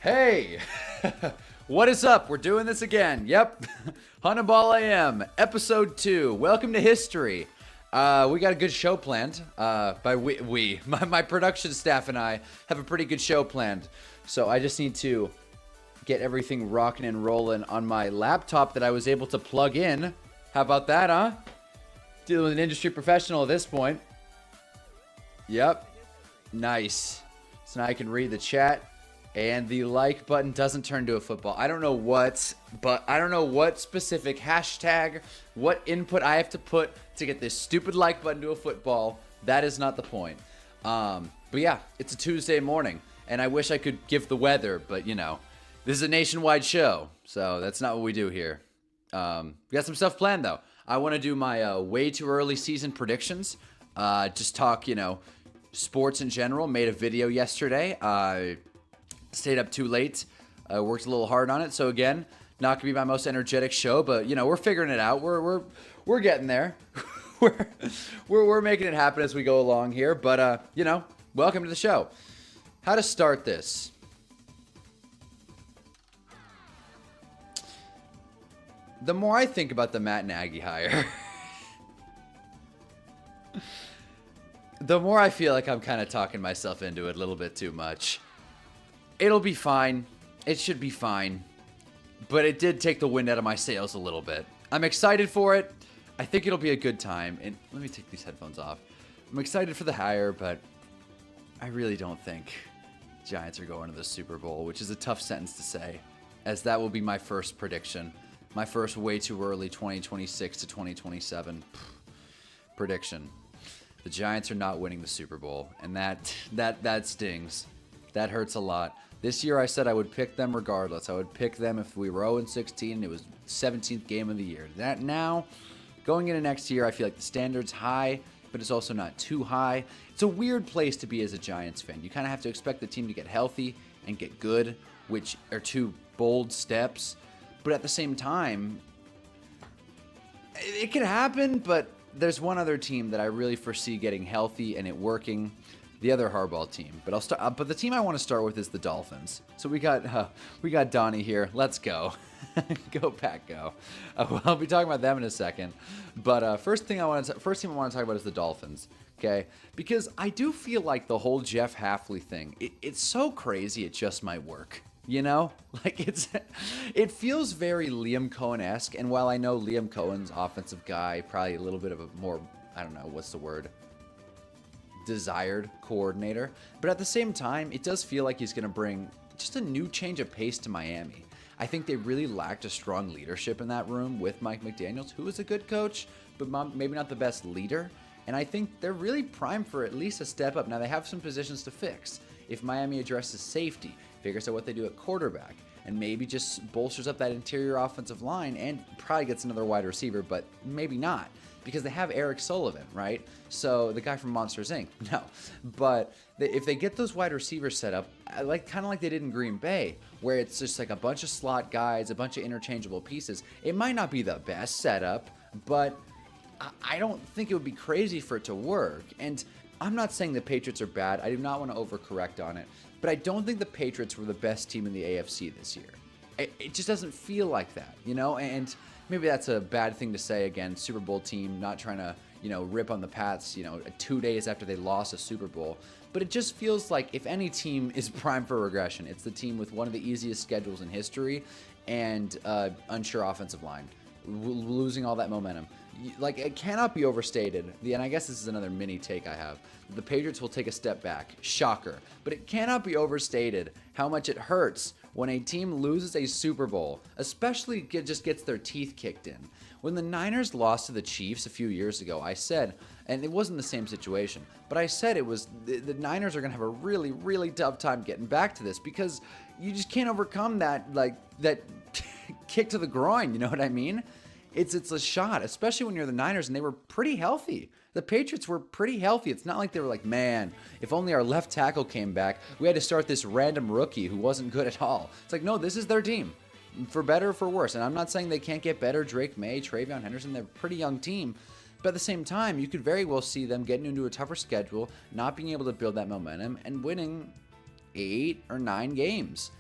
Hey, what is up? We're doing this again. Yep, Hunnaball Am, episode 2. Welcome to history. We got a good show planned. My production staff and I have a pretty good show planned. So I just need to get everything rocking and rolling on my laptop that I was able to plug in. How about that, huh? Dealing with an industry professional at this point. Yep, nice. So now I can read the chat. And the like button doesn't turn to a football. I don't know what specific hashtag, what input I have to put to get this stupid like button to a football. That is not the point. But yeah, it's a Tuesday morning, and I wish I could give the weather, but you know, this is a nationwide show, so that's not what we do here. We got some stuff planned though. I want to do my way too early season predictions. Just talk, sports in general. Made a video yesterday. Stayed up too late, worked a little hard on it. So again, not gonna be my most energetic show, but we're figuring it out. We're getting there. we're making it happen as we go along here. But welcome to the show. How to start this? The more I think about the Matt Nagy hire, the more I feel like I'm kind of talking myself into it a little bit too much. It'll be fine. It should be fine. But it did take the wind out of my sails a little bit. I'm excited for it. I think it'll be a good time. And let me take these headphones off. I'm excited for the hire, but I really don't think Giants are going to the Super Bowl, which is a tough sentence to say, as that will be my first prediction. My first way too early 2026 to 2027 prediction. The Giants are not winning the Super Bowl, and that stings. That hurts a lot. This year I said I would pick them regardless. I would pick them if we were 0-16 and it was 17th game of the year. That now, going into next year, I feel like the standard's high, but it's also not too high. It's a weird place to be as a Giants fan. You kind of have to expect the team to get healthy and get good, which are two bold steps. But at the same time, it can happen, but there's one other team that I really foresee getting healthy and it working. The other hardball team, but I'll start. But the team I want to start with is the Dolphins. So we got Donnie here. Let's go, go Pack, go. I'll be talking about them in a second. But first team I want to talk about is the Dolphins. Okay, because I do feel like the whole Jeff Hafley thing. It's so crazy. It just might work. Like it feels very Liam Cohen-esque. And while I know Liam Cohen's offensive guy, probably a little bit of a more, I don't know, what's the word? Desired coordinator, but at the same time it does feel like he's going to bring just a new change of pace to Miami. I think they really lacked a strong leadership in that room with Mike McDaniels, who is a good coach but maybe not the best leader, and I think they're really primed for at least a step up. Now they have some positions to fix. If Miami addresses safety, figures out what they do at quarterback, and maybe just bolsters up that interior offensive line and probably gets another wide receiver, but maybe not, because they have Eric Sullivan, right? So the guy from Monsters Inc. No, but if they get those wide receivers set up, kind of like they did in Green Bay, where it's just like a bunch of slot guys, a bunch of interchangeable pieces. It might not be the best setup, but I don't think it would be crazy for it to work. And I'm not saying the Patriots are bad. I do not want to overcorrect on it, but I don't think the Patriots were the best team in the AFC this year. It just doesn't feel like that, and maybe that's a bad thing to say. Again, Super Bowl team, not trying to, rip on the Pats, 2 days after they lost a Super Bowl. But it just feels like if any team is primed for regression, it's the team with one of the easiest schedules in history and unsure offensive line, losing all that momentum. Like, it cannot be overstated. And I guess this is another mini take I have. The Patriots will take a step back. Shocker. But it cannot be overstated how much it hurts when a team loses a Super Bowl, especially just gets their teeth kicked in. When the Niners lost to the Chiefs a few years ago, I said, and it wasn't the same situation, but I said it was the Niners are going to have a really, really tough time getting back to this because you just can't overcome that kick to the groin. You know what I mean? It's a shot, especially when you're the Niners and they were pretty healthy. The Patriots were pretty healthy. It's not like they were like, man, if only our left tackle came back, we had to start this random rookie who wasn't good at all. It's like, no, this is their team, for better or for worse. And I'm not saying they can't get better. Drake May, Travion Henderson, they're a pretty young team. But at the same time, you could very well see them getting into a tougher schedule, not being able to build that momentum, and winning 8 or 9 games.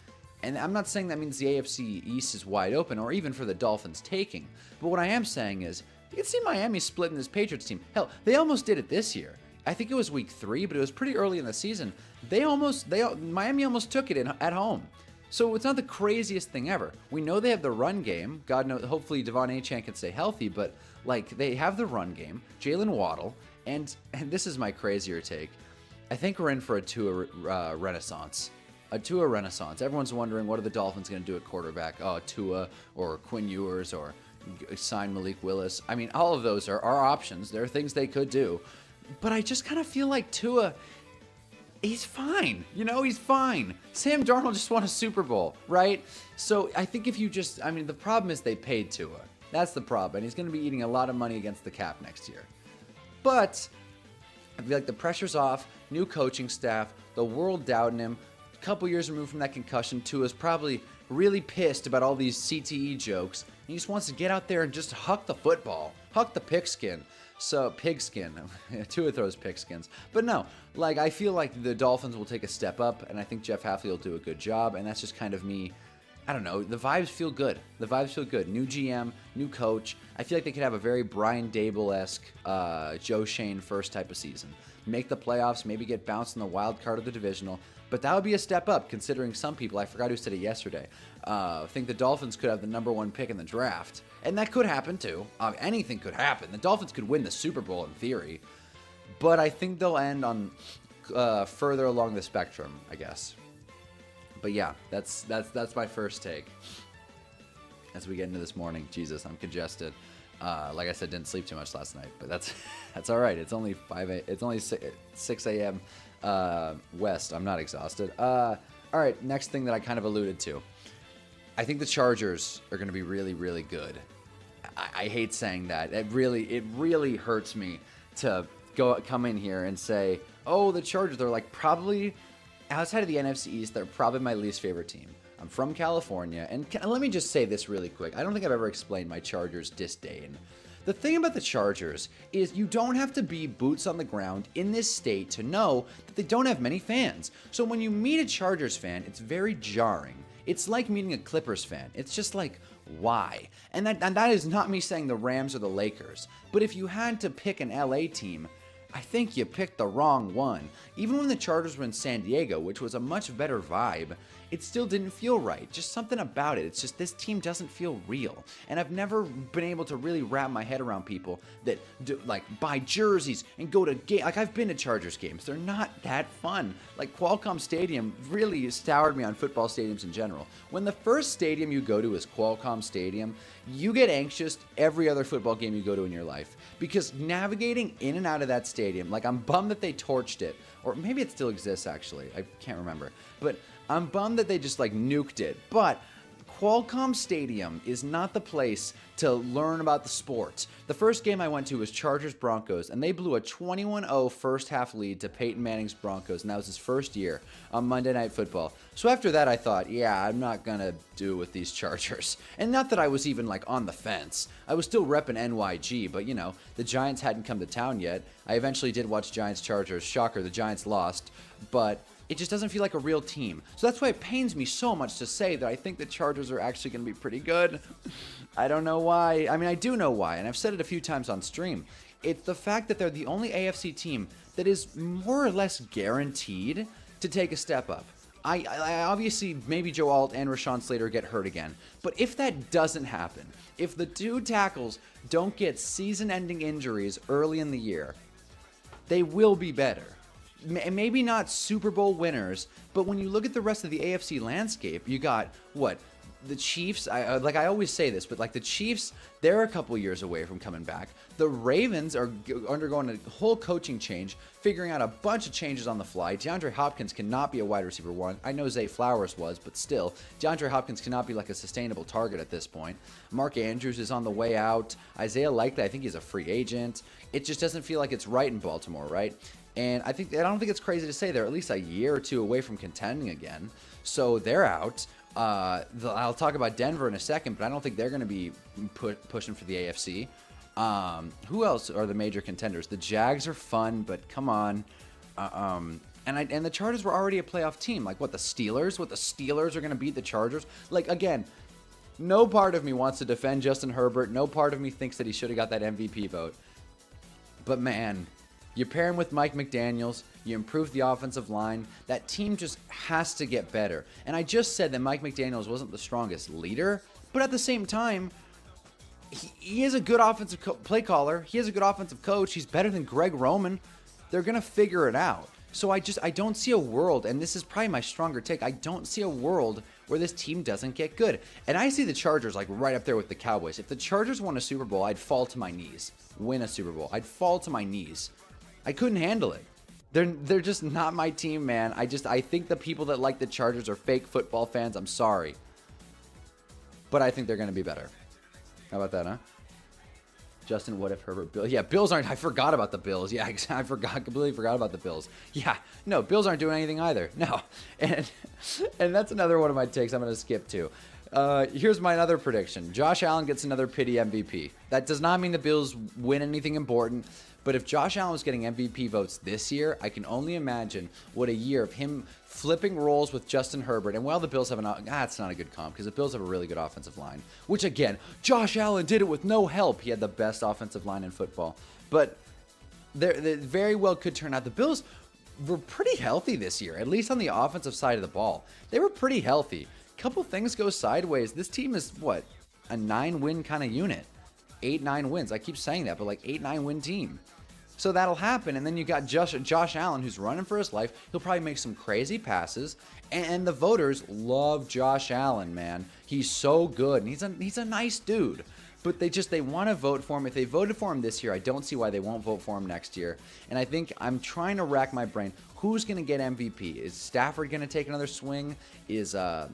And I'm not saying that means the AFC East is wide open or even for the Dolphins taking. But what I am saying is you can see Miami splitting this Patriots team. Hell, they almost did it this year. I think it was week 3, but it was pretty early in the season. Miami almost took it at home. So it's not the craziest thing ever. We know they have the run game. God knows, hopefully Devon Achane can stay healthy, but like they have the run game. Jalen Waddle, and this is my crazier take. I think we're in for a Tua renaissance. A Tua renaissance. Everyone's wondering what are the Dolphins going to do at quarterback? Oh, Tua or Quinn Ewers or sign Malik Willis. I mean, all of those are options. There are things they could do. But I just kind of feel like Tua, he's fine. You know, he's fine. Sam Darnold just won a Super Bowl, right? So I think if you just, I mean, the problem is they paid Tua. That's the problem. And he's going to be eating a lot of money against the cap next year. But I feel like the pressure's off, new coaching staff, the world doubting him. A couple years removed from that concussion, Tua's probably really pissed about all these CTE jokes. He just wants to get out there and just huck the football, huck the pigskin. So, pigskin. Tua throws pigskins. But no, like, I feel like the Dolphins will take a step up, and I think Jeff Hafley will do a good job, and that's just kind of me. I don't know. The vibes feel good. The vibes feel good. New GM, new coach. I feel like they could have a very Brian Dable-esque Joe Shane first type of season. Make the playoffs, maybe get bounced in the wild card of the divisional. But that would be a step up, considering some people, I forgot who said it yesterday, think the Dolphins could have the #1 pick in the draft. And that could happen, too. Anything could happen. The Dolphins could win the Super Bowl in theory. But I think they'll end on further along the spectrum, I guess. But yeah, that's my first take. As we get into this morning, Jesus, I'm congested. Like I said, didn't sleep too much last night, but that's all right. It's only 6 a.m. West. I'm not exhausted. All right, next thing that I kind of alluded to. I think the Chargers are going to be really, really good. I hate saying that. It really hurts me to come in here and say, oh, the Chargers. They're like probably outside of the NFC East. They're probably my least favorite team. I'm from California, and let me just say this really quick. I don't think I've ever explained my Chargers disdain. The thing about the Chargers is you don't have to be boots on the ground in this state to know that they don't have many fans. So when you meet a Chargers fan, it's very jarring. It's like meeting a Clippers fan. It's just like, why? And that is not me saying the Rams or the Lakers. But if you had to pick an LA team, I think you picked the wrong one. Even when the Chargers were in San Diego, which was a much better vibe, it still didn't feel right. Just something about it. It's just this team doesn't feel real. And I've never been able to really wrap my head around people that buy jerseys and go to games. Like, I've been to Chargers games. They're not that fun. Like, Qualcomm Stadium really soured me on football stadiums in general. When the first stadium you go to is Qualcomm Stadium, you get anxious every other football game you go to in your life. Because navigating in and out of that stadium, like, I'm bummed that they torched it. Or maybe it still exists, actually. I can't remember. But I'm bummed that they just, nuked it. But Qualcomm Stadium is not the place to learn about the sport. The first game I went to was Chargers-Broncos, and they blew a 21-0 first-half lead to Peyton Manning's Broncos, and that was his first year on Monday Night Football. So after that, I thought, yeah, I'm not going to do it with these Chargers. And not that I was even, on the fence. I was still repping NYG, but, the Giants hadn't come to town yet. I eventually did watch Giants-Chargers. Shocker, the Giants lost. But it just doesn't feel like a real team. So that's why it pains me so much to say that I think the Chargers are actually going to be pretty good. I don't know why. I mean, I do know why, and I've said it a few times on stream. It's the fact that they're the only AFC team that is more or less guaranteed to take a step up. I obviously, maybe Joe Alt and Rashawn Slater get hurt again. But if that doesn't happen, if the two tackles don't get season-ending injuries early in the year, they will be better. Maybe not Super Bowl winners, but when you look at the rest of the AFC landscape, you got, the Chiefs, I always say this, but the Chiefs, they're a couple years away from coming back. The Ravens are undergoing a whole coaching change, figuring out a bunch of changes on the fly. DeAndre Hopkins cannot be a wide receiver one. I know Zay Flowers was, but still, DeAndre Hopkins cannot be a sustainable target at this point. Mark Andrews is on the way out. Isaiah Likely, I think he's a free agent. It just doesn't feel like it's right in Baltimore, right? And I don't think it's crazy to say they're at least a year or two away from contending again. So they're out. I'll talk about Denver in a second, but I don't think they're going to be pushing for the AFC. Who else are the major contenders? The Jags are fun, but come on. And the Chargers were already a playoff team. Like, what, the Steelers? What, the Steelers are going to beat the Chargers? Like, again, no part of me wants to defend Justin Herbert. No part of me thinks that he should have got that MVP vote. But, man, you pair him with Mike McDaniels. You improve the offensive line. That team just has to get better. And I just said that Mike McDaniels wasn't the strongest leader. But at the same time, he is a good offensive play caller. He is a good offensive coach. He's better than Greg Roman. They're going to figure it out. So I don't see a world, and this is probably my stronger take, I don't see a world where this team doesn't get good. And I see the Chargers like right up there with the Cowboys. If the Chargers won a Super Bowl, I'd fall to my knees. Win a Super Bowl, I'd fall to my knees. I couldn't handle it. They're just not my team, man. I think the people that like the Chargers are fake football fans. I'm sorry. But I think they're going to be better. How about that, huh? Justin, what if Herbert, Bill? Yeah, Bills aren't. I forgot about the Bills. Yeah, I completely forgot about the Bills. Yeah, no, Bills aren't doing anything either. No, and that's another one of my takes I'm going to skip to. Here's my other prediction. Josh Allen gets another pity MVP. That does not mean the Bills win anything important, but if Josh Allen was getting MVP votes this year, I can only imagine what a year of him flipping roles with Justin Herbert. And while the Bills have it's not a good comp because the Bills have a really good offensive line, which again, Josh Allen did it with no help. He had the best offensive line in football, but they very well could turn out. The Bills were pretty healthy this year, at least on the offensive side of the ball. They were pretty healthy. Couple things go sideways. This team is what, a 9-win kind of unit, 8-9 wins. I keep saying that, but like 8-9 win team. So that'll happen, and then you got Josh Allen, who's running for his life. He'll probably make some crazy passes, and the voters love Josh Allen, man. He's so good, and he's a nice dude. But they want to vote for him. If they voted for him this year, I don't see why they won't vote for him next year. And I think I'm trying to rack my brain. Who's going to get MVP? Is Stafford going to take another swing? Is 9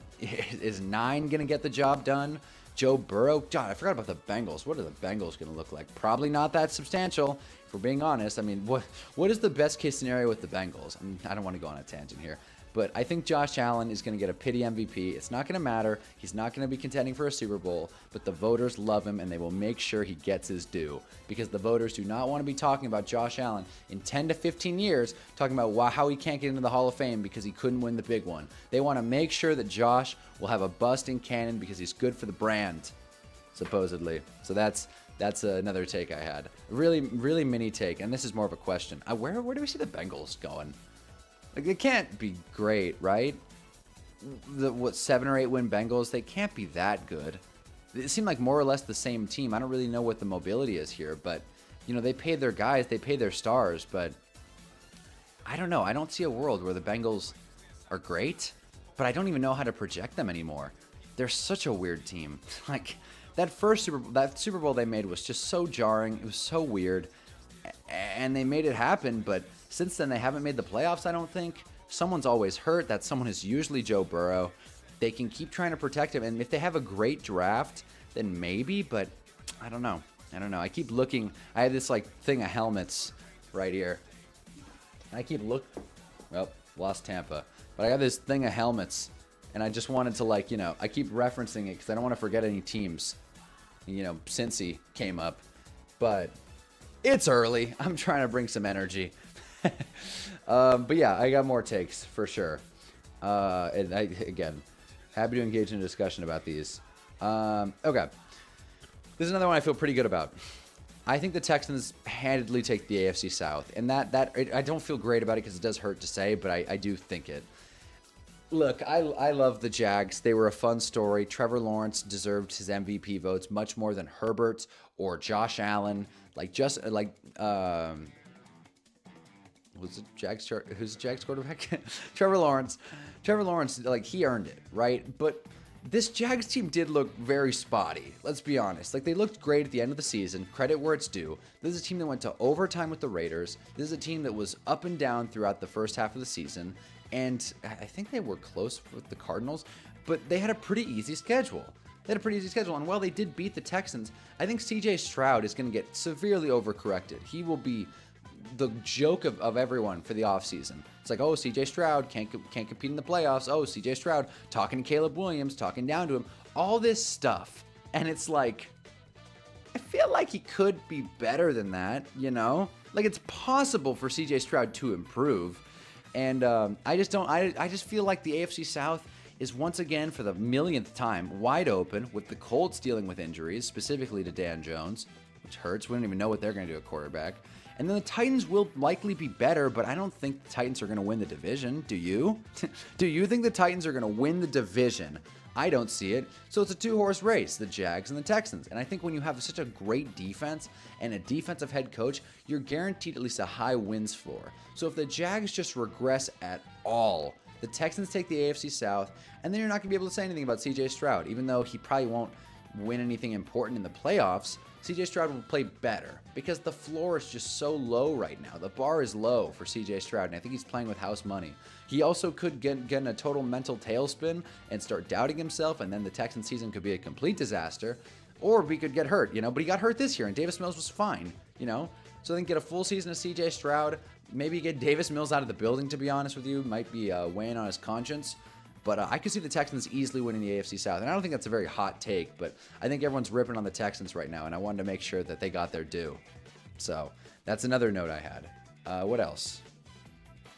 going to get the job done? Joe Burrow? God, I forgot about the Bengals. What are the Bengals going to look like? Probably not that substantial, if we're being honest. I mean, what is the best case scenario with the Bengals? I don't want to go on a tangent here. But I think Josh Allen is going to get a pity MVP. It's not going to matter. He's not going to be contending for a Super Bowl, but the voters love him, and they will make sure he gets his due because the voters do not want to be talking about Josh Allen in 10 to 15 years, talking about how he can't get into the Hall of Fame because he couldn't win the big one. They want to make sure that Josh will have a busting cannon because he's good for the brand, supposedly. So that's another take I had. Really, really mini take, and this is more of a question. Where do we see the Bengals going? Like, it can't be great, right? 7 or 8 win Bengals, they can't be that good. It seemed like more or less the same team. I don't really know what the mobility is here, but, they pay their guys, they pay their stars, but I don't know. I don't see a world where the Bengals are great, but I don't even know how to project them anymore. They're such a weird team. Like, that Super Bowl they made was just so jarring. It was so weird, and they made it happen, but since then, they haven't made the playoffs, I don't think. Someone's always hurt. That someone is usually Joe Burrow. They can keep trying to protect him. And if they have a great draft, then maybe. But I don't know. I keep looking. I have this thing of helmets right here. And I keep looking. Well, lost Tampa. But I got this thing of helmets. And I just wanted to I keep referencing it because I don't want to forget any teams. Cincy came up. But it's early. I'm trying to bring some energy. But yeah, I got more takes for sure. And again, happy to engage in a discussion about these. Okay. This is another one I feel pretty good about. I think the Texans handedly take the AFC South, and that I don't feel great about it because it does hurt to say, but I do think it. Look, I love the Jags. They were a fun story. Trevor Lawrence deserved his MVP votes much more than Herbert or Josh Allen. Who's the Jags quarterback? Trevor Lawrence. He earned it, right? But this Jags team did look very spotty. Let's be honest. They looked great at the end of the season. Credit where it's due. This is a team that went to overtime with the Raiders. This is a team that was up and down throughout the first half of the season. And I think they were close with the Cardinals, but they had a pretty easy schedule. And while they did beat the Texans, I think C.J. Stroud is going to get severely overcorrected. He will be the joke of everyone for the offseason. It's like, oh, C.J. Stroud can't compete in the playoffs. Oh, C.J. Stroud talking to Caleb Williams, talking down to him. All this stuff. And it's like, I feel like he could be better than that, It's possible for C.J. Stroud to improve. And I just don't. I just feel like the AFC South is once again, for the millionth time, wide open with the Colts dealing with injuries, specifically to Dan Jones, which hurts. We don't even know what they're going to do at quarterback. And then the Titans will likely be better, but I don't think the Titans are going to win the division. Do you? Do you think the Titans are going to win the division? I don't see it. So it's a two-horse race, the Jags and the Texans. And I think when you have such a great defense and a defensive head coach, you're guaranteed at least a high wins floor. So if the Jags just regress at all, the Texans take the AFC South, and then you're not going to be able to say anything about CJ Stroud, even though he probably won't win anything important in the playoffs. CJ Stroud will play better because the floor is just so low right now. The bar is low for CJ Stroud, and I think he's playing with house money. He also could get in a total mental tailspin and start doubting himself, and then the Texan season could be a complete disaster. Or we could get hurt, but he got hurt this year, and Davis Mills was fine, So then get a full season of CJ Stroud. Maybe get Davis Mills out of the building, to be honest with you. Might be weighing on his conscience. But I could see the Texans easily winning the AFC South. And I don't think that's a very hot take, but I think everyone's ripping on the Texans right now, and I wanted to make sure that they got their due. So that's another note I had. What else?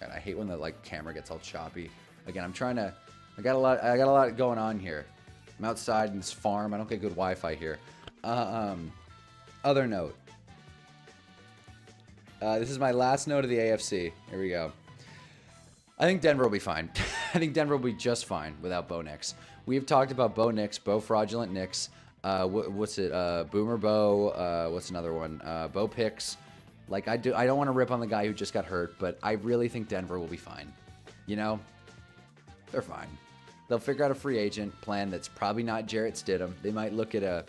God, I hate when the camera gets all choppy. Again, I got a lot going on here. I'm outside in this farm. I don't get good Wi-Fi here. Other note. This is my last note of the AFC. Here we go. I think Denver will be fine. I think Denver will be just fine without Bo Nix. We've talked about Bo Nix, Bo Fraudulent Nix. What's it? Boomer Bo. What's another one? Bo Picks. I don't want to rip on the guy who just got hurt, but I really think Denver will be fine. They're fine. They'll figure out a free agent plan that's probably not Jarrett Stidham. They might look at a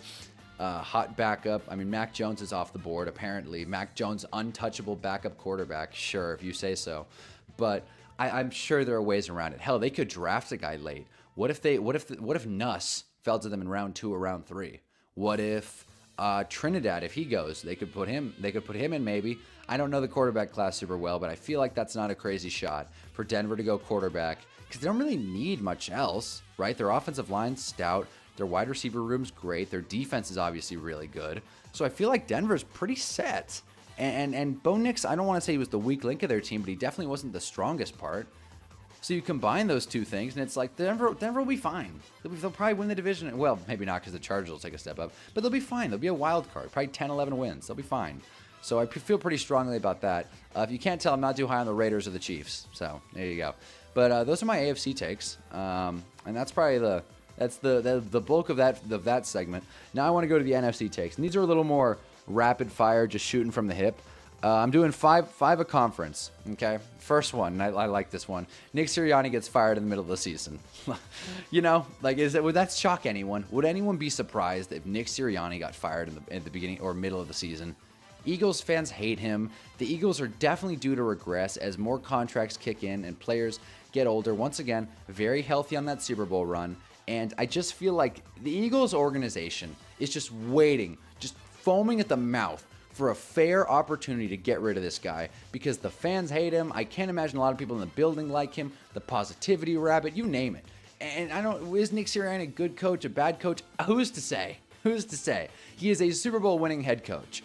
hot backup. I mean, Mac Jones is off the board, apparently. Mac Jones, untouchable backup quarterback. Sure, if you say so. But I'm sure there are ways around it. Hell, they could draft a guy late. What if Nuss fell to them in round 2 or round 3? What if Trinidad, if he goes, they could put him in maybe. I don't know the quarterback class super well, but I feel like that's not a crazy shot for Denver to go quarterback because they don't really need much else, right? Their offensive line's stout. Their wide receiver room's great. Their defense is obviously really good. So I feel like Denver's pretty set. And Bo Nix, I don't want to say he was the weak link of their team, but he definitely wasn't the strongest part. So you combine those two things, and it's like Denver will be fine. They'll probably win the division. Well, maybe not because the Chargers will take a step up, but they'll be fine. They'll be a wild card, probably 10, 11 wins. They'll be fine. So I feel pretty strongly about that. If you can't tell, I'm not too high on the Raiders or the Chiefs. So there you go. But those are my AFC takes, and that's probably the bulk of that segment. Now I want to go to the NFC takes, and these are a little more rapid fire, just shooting from the hip. I'm doing five a conference. Okay, first one. I like this one. Nick Sirianni gets fired in the middle of the season. Would that shock anyone? Would anyone be surprised if Nick Sirianni got fired at the beginning or middle of the season? Eagles fans hate him. The Eagles are definitely due to regress as more contracts kick in and players get older. Once again, very healthy on that Super Bowl run. And I just feel like the Eagles organization is just waiting, just foaming at the mouth for a fair opportunity to get rid of this guy because the fans hate him. I can't imagine a lot of people in the building like him. The positivity rabbit, you name it. And is Nick Sirianni a good coach, a bad coach? Who's to say? Who's to say? He is a Super Bowl winning head coach.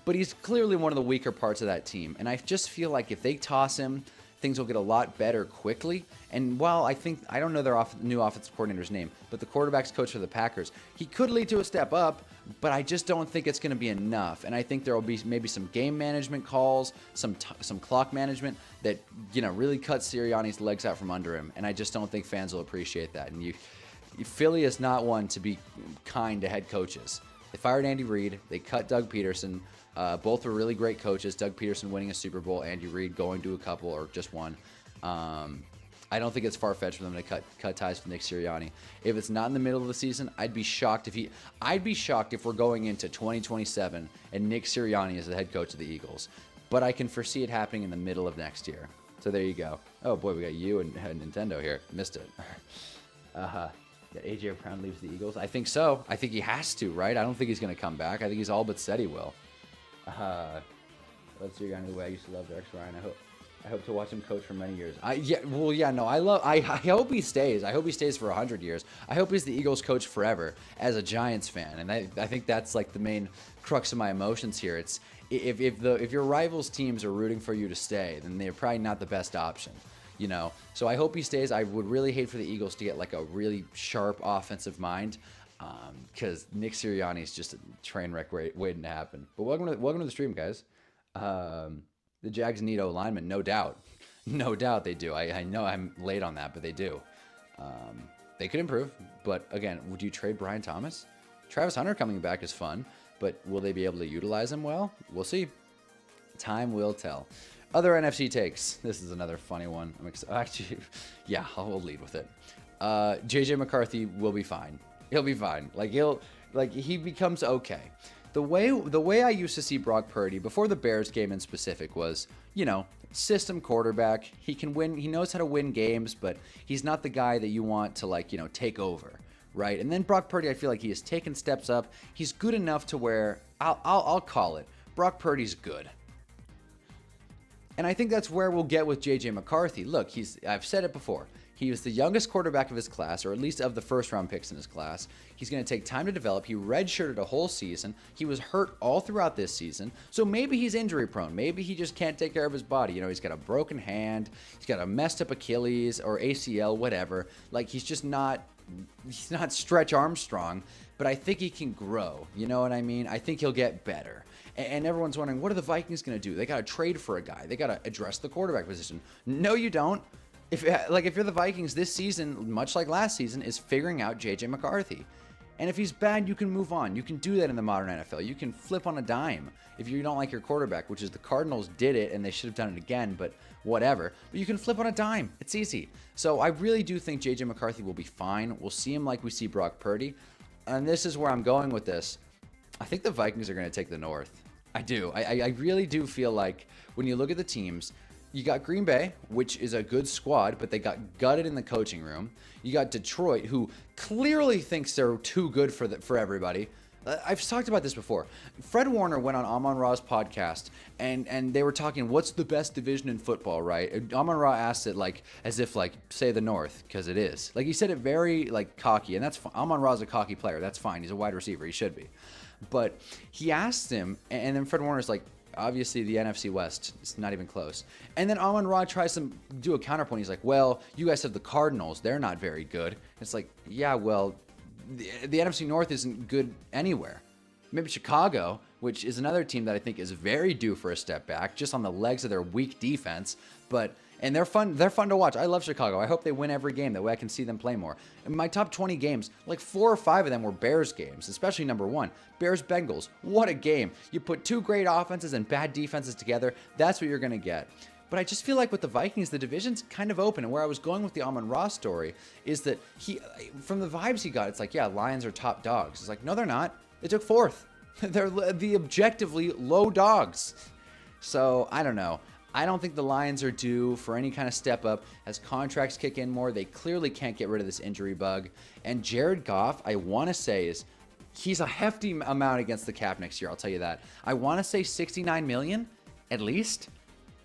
But he's clearly one of the weaker parts of that team. And I just feel like if they toss him, things will get a lot better quickly. And while I don't know their new offensive coordinator's name, but the quarterback's coach for the Packers, he could lead to a step up, but I just don't think it's going to be enough. And I think there will be maybe some game management calls, some clock management that really cut Sirianni's legs out from under him. And I just don't think fans will appreciate that. And Philly is not one to be kind to head coaches. They fired Andy Reid. They cut Doug Peterson. Both were really great coaches. Doug Peterson winning a Super Bowl, Andy Reid going to a couple or just one. I don't think it's far-fetched for them to cut ties with Nick Sirianni. If it's not in the middle of the season, I'd be shocked if we're going into 2027 and Nick Sirianni is the head coach of the Eagles. But I can foresee it happening in the middle of next year. So there you go. Oh boy, we got you and Nintendo here. Missed it. That AJ Brown leaves the Eagles? I think so. I think he has to, right? I don't think he's going to come back. I think he's all but said he will. Let's see, the way I used to love Rex Ryan. I hope. I hope to watch him coach for many years. No, I hope he stays. I hope he stays for 100 years. I hope he's the Eagles coach forever as a Giants fan. And I think that's like the main crux of my emotions here. It's if your rivals teams are rooting for you to stay, then they're probably not the best option. So I hope he stays. I would really hate for the Eagles to get like a really sharp offensive mind, because Nick Sirianni is just a train wreck waiting to happen. But welcome to the stream, guys. The Jags need O-linemen, no doubt. No doubt they do. I know I'm late on that, but they do. They could improve, but again, would you trade Brian Thomas? Travis Hunter coming back is fun, but will they be able to utilize him well? We'll see. Time will tell. Other NFC takes. This is another funny one. Actually, yeah, I'll lead with it. JJ McCarthy will be fine. He'll be fine. He becomes okay. The way I used to see Brock Purdy before the Bears game in specific was, system quarterback. He can win. He knows how to win games, but he's not the guy that you want to take over, right? And then Brock Purdy, I feel like he has taken steps up. He's good enough to where I'll call it. Brock Purdy's good. And I think that's where we'll get with JJ McCarthy. Look, I've said it before. He was the youngest quarterback of his class, or at least of the first-round picks in his class. He's going to take time to develop. He redshirted a whole season. He was hurt all throughout this season. So maybe he's injury-prone. Maybe he just can't take care of his body. He's got a broken hand. He's got a messed-up Achilles or ACL, whatever. He's not Stretch Armstrong, but I think he can grow. You know what I mean? I think he'll get better. And everyone's wondering, what are the Vikings going to do? They got to trade for a guy. They got to address the quarterback position. No, you don't. If you're the Vikings, this season, much like last season, is figuring out JJ McCarthy. And if he's bad, you can move on. You can do that in the modern NFL. You can flip on a dime if you don't like your quarterback, which is the Cardinals did it, and they should have done it again, but whatever. But you can flip on a dime. It's easy. So I really do think JJ McCarthy will be fine. We'll see him like we see Brock Purdy. And this is where I'm going with this. I think the Vikings are going to take the North. I do. I really do feel like when you look at the teams, you got Green Bay, which is a good squad, but they got gutted in the coaching room. You got Detroit, who clearly thinks they're too good for everybody. I've talked about this before. Fred Warner went on Amon-Ra's podcast, and they were talking, what's the best division in football, right? Amon-Ra asked it as if say the North, because it is. He said it very cocky, and that's fine. Amon-Ra's a cocky player. That's fine. He's a wide receiver. He should be. But he asked him, and then Fred Warner's obviously the NFC West, it's not even close. And then Amon-Ra tries to do a counterpoint. He's like, well, you guys have the Cardinals. They're not very good. It's yeah, well, the NFC North isn't good anywhere. Maybe Chicago, which is another team that I think is very due for a step back, just on the legs of their weak defense. And they're fun to watch. I love Chicago. I hope they win every game. That way I can see them play more. In my top 20 games, 4 or 5 of them were Bears games, especially number 1. Bears-Bengals. What a game. You put 2 great offenses and bad defenses together, that's what you're going to get. But I just feel like with the Vikings, the division's kind of open. And where I was going with the Amon-Ra story is that from the vibes he got, it's yeah, Lions are top dogs. It's no, they're not. They took 4th. They're the objectively low dogs. So, I don't know. I don't think the Lions are due for any kind of step up. As contracts kick in more, they clearly can't get rid of this injury bug. And Jared Goff, I want to say, he's a hefty amount against the cap next year, I'll tell you that. I want to say $69 million, at least.